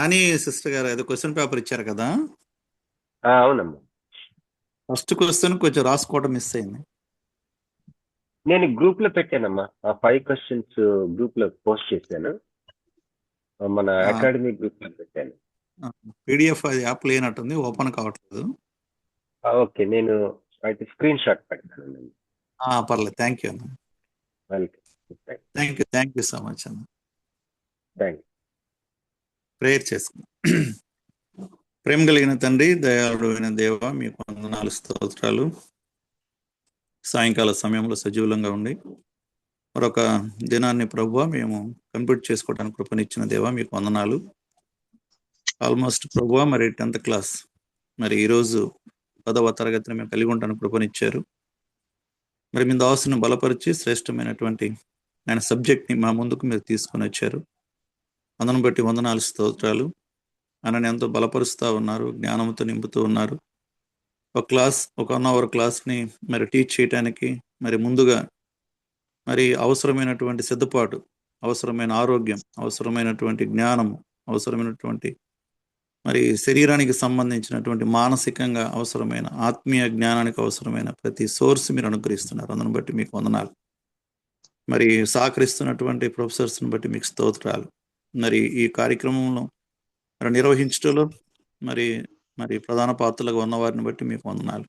అని సిస్టర్ గారు ఏదో క్వశ్చన్ పేపర్ ఇచ్చారు కదా? అవునమ్మా. ఫస్ట్ క్వశ్చన్ కొంచెం రాసుకోవడం మిస్ అయింది. నేను గ్రూప్ లో పెట్టానమ్మా. ఆ 5 క్వశ్చన్స్ గ్రూప్ లో పోస్ట్ చేశాను, మన అకాడమీ గ్రూప్ లో పెట్టాను. పీడిఎఫ్ అది యాప్ లేనట్టుంది, ఓపెన్ కావట్లేదు. ఓకే, నేను అయితే స్క్రీన్ షాట్ పెడతాను. పర్లేదు. థ్యాంక్ యూ అన్న. Welcome. Thank you so much అన్న. Thank you. ప్రేయర్ చేసుకుందాం. ప్రేమ కలిగిన తండ్రి, దయాళుడైన దేవ, మీకు వందనాలు, స్తోత్రాలు. సాయంకాల సమయంలో సజీవులంగా ఉండి మరొక దినాన్ని ప్రభువా మేము కంప్లీట్ చేసుకోవడానికి కృపనిచ్చిన దేవా, మీకు వందనాలు. ఆల్మోస్ట్ ప్రభువా మరి 10th క్లాస్, మరి ఈరోజు 10వ తరగతిని మేము కలిగి ఉండడానికి కృపనిచ్చారు. మరి మీ దాసుని బలపరిచి శ్రేష్టమైనటువంటి ఆయన సబ్జెక్ట్ని మా ముందుకు మీరు తీసుకొని వచ్చారు. అందును బట్టి వందనాలు, స్తోత్రాలు. ఆయనని ఎంతో బలపరుస్తూ ఉన్నారు, జ్ఞానంతో నింపుతూ ఉన్నారు. ఒక 1 అవర్ క్లాస్ని మరి టీచ్ చేయడానికి మరి ముందుగా మరి అవసరమైనటువంటి సిద్ధపాటు, అవసరమైన ఆరోగ్యం, అవసరమైనటువంటి జ్ఞానము, అవసరమైనటువంటి మరి శరీరానికి సంబంధించినటువంటి మానసికంగా అవసరమైన ఆత్మీయ జ్ఞానానికి అవసరమైన ప్రతి సోర్స్ మీరు అనుగ్రహిస్తున్నారు. అందును బట్టి మీకు వందనాలు. మరి సహకరిస్తున్నటువంటి ప్రొఫెసర్స్ని బట్టి మీకు స్తోత్రాలు. మరి ఈ కార్యక్రమంలో మరి నిర్వహించడంలో మరి ప్రధాన పాత్రలుగా ఉన్నవారిని బట్టి మీకు వందనాలు.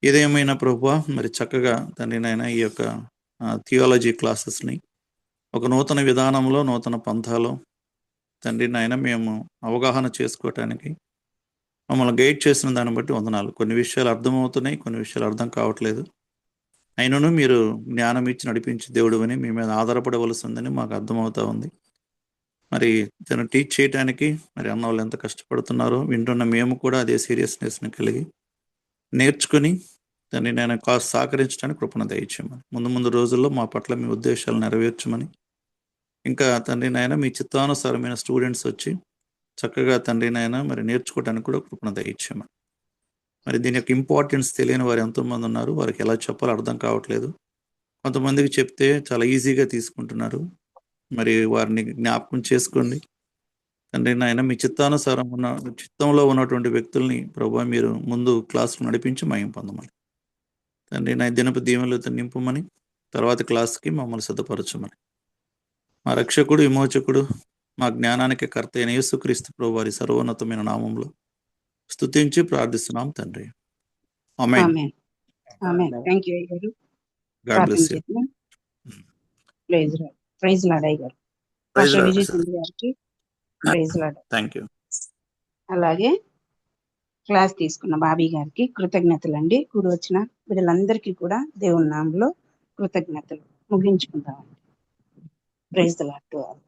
ఏదేమైనా ప్రభువా మరి చక్కగా తండ్రి నాయన ఈ యొక్క థియాలజీ క్లాసెస్ని ఒక నూతన విధానంలో నూతన పంథాలో తండ్రి నాయన మేము అవగాహన చేసుకోవటానికి మమ్మల్ని గైడ్ చేసిన దాన్ని బట్టి వందనాలు. కొన్ని విషయాలు అర్థమవుతున్నాయి, కొన్ని విషయాలు అర్థం కావట్లేదు. అయినను మీరు జ్ఞానం ఇచ్చి నడిపించి దేవుడు అని మీ మీద ఆధారపడవలసి ఉందని మాకు అర్థమవుతా ఉంది. మరి తను టీచ్ చేయడానికి మరి అన్న వాళ్ళు ఎంత కష్టపడుతున్నారో వింటున్న మేము కూడా అదే సీరియస్నెస్ని కలిగి నేర్చుకుని దాన్ని నేను కాస్త సహకరించడానికి కృపణ దయచేయమని, ముందు ముందు రోజుల్లో మా పట్ల మీ ఉద్దేశాలు నెరవేర్చమని, ఇంకా తండ్రి నాయన మీ చిత్తానుసారమైన స్టూడెంట్స్ వచ్చి చక్కగా తండ్రి నాయన మరి నేర్చుకోవడానికి కూడా కృపణ దయచేయమని. మరి దీని యొక్క ఇంపార్టెన్స్ తెలియని వారు ఎంతోమంది ఉన్నారు, వారికి ఎలా చెప్పాలో అర్థం కావట్లేదు. కొంతమందికి చెప్తే చాలా ఈజీగా తీసుకుంటున్నారు. మరి వారిని జ్ఞాపకం చేసుకోండి తండ్రి నాయన. మీ చిత్తంలో ఉన్నటువంటి వ్యక్తుల్ని ప్రభు మీరు ముందు క్లాసుకు నడిపించి మయం పొందమని తండ్రి నాయన. దినపు దీవెనలతో నింపమని, తర్వాత క్లాస్కి మమ్మల్ని సిద్ధపరచమని, మా రక్షకుడు విమోచకుడు మా జ్ఞానానికి కర్త అయిన యేసుక్రీస్తు ప్రభు వారి సర్వోన్నతమైన నామంలో స్తుతించి ప్రార్థిస్తున్నాం తండ్రి. ఆమేన్. ఆమేన్. ఆమేన్. థ్యాంక్ యూ అయ్య గారు. God bless you. Praise lord అయ్య గారు. Praise pastor lord Vijay sir. Chandra గారికి ప్రైజ్ లార్డ్. Thank you. అలాగే క్లాస్ తీసుకున్న బాబీ గారికి కృతజ్ఞతలండి. కూడి వచ్చిన బిడ్డలందరికీ కూడా దేవుని నామంలో కృతజ్ఞతలు. ముగించుకుందామండి. Praise the lord to all.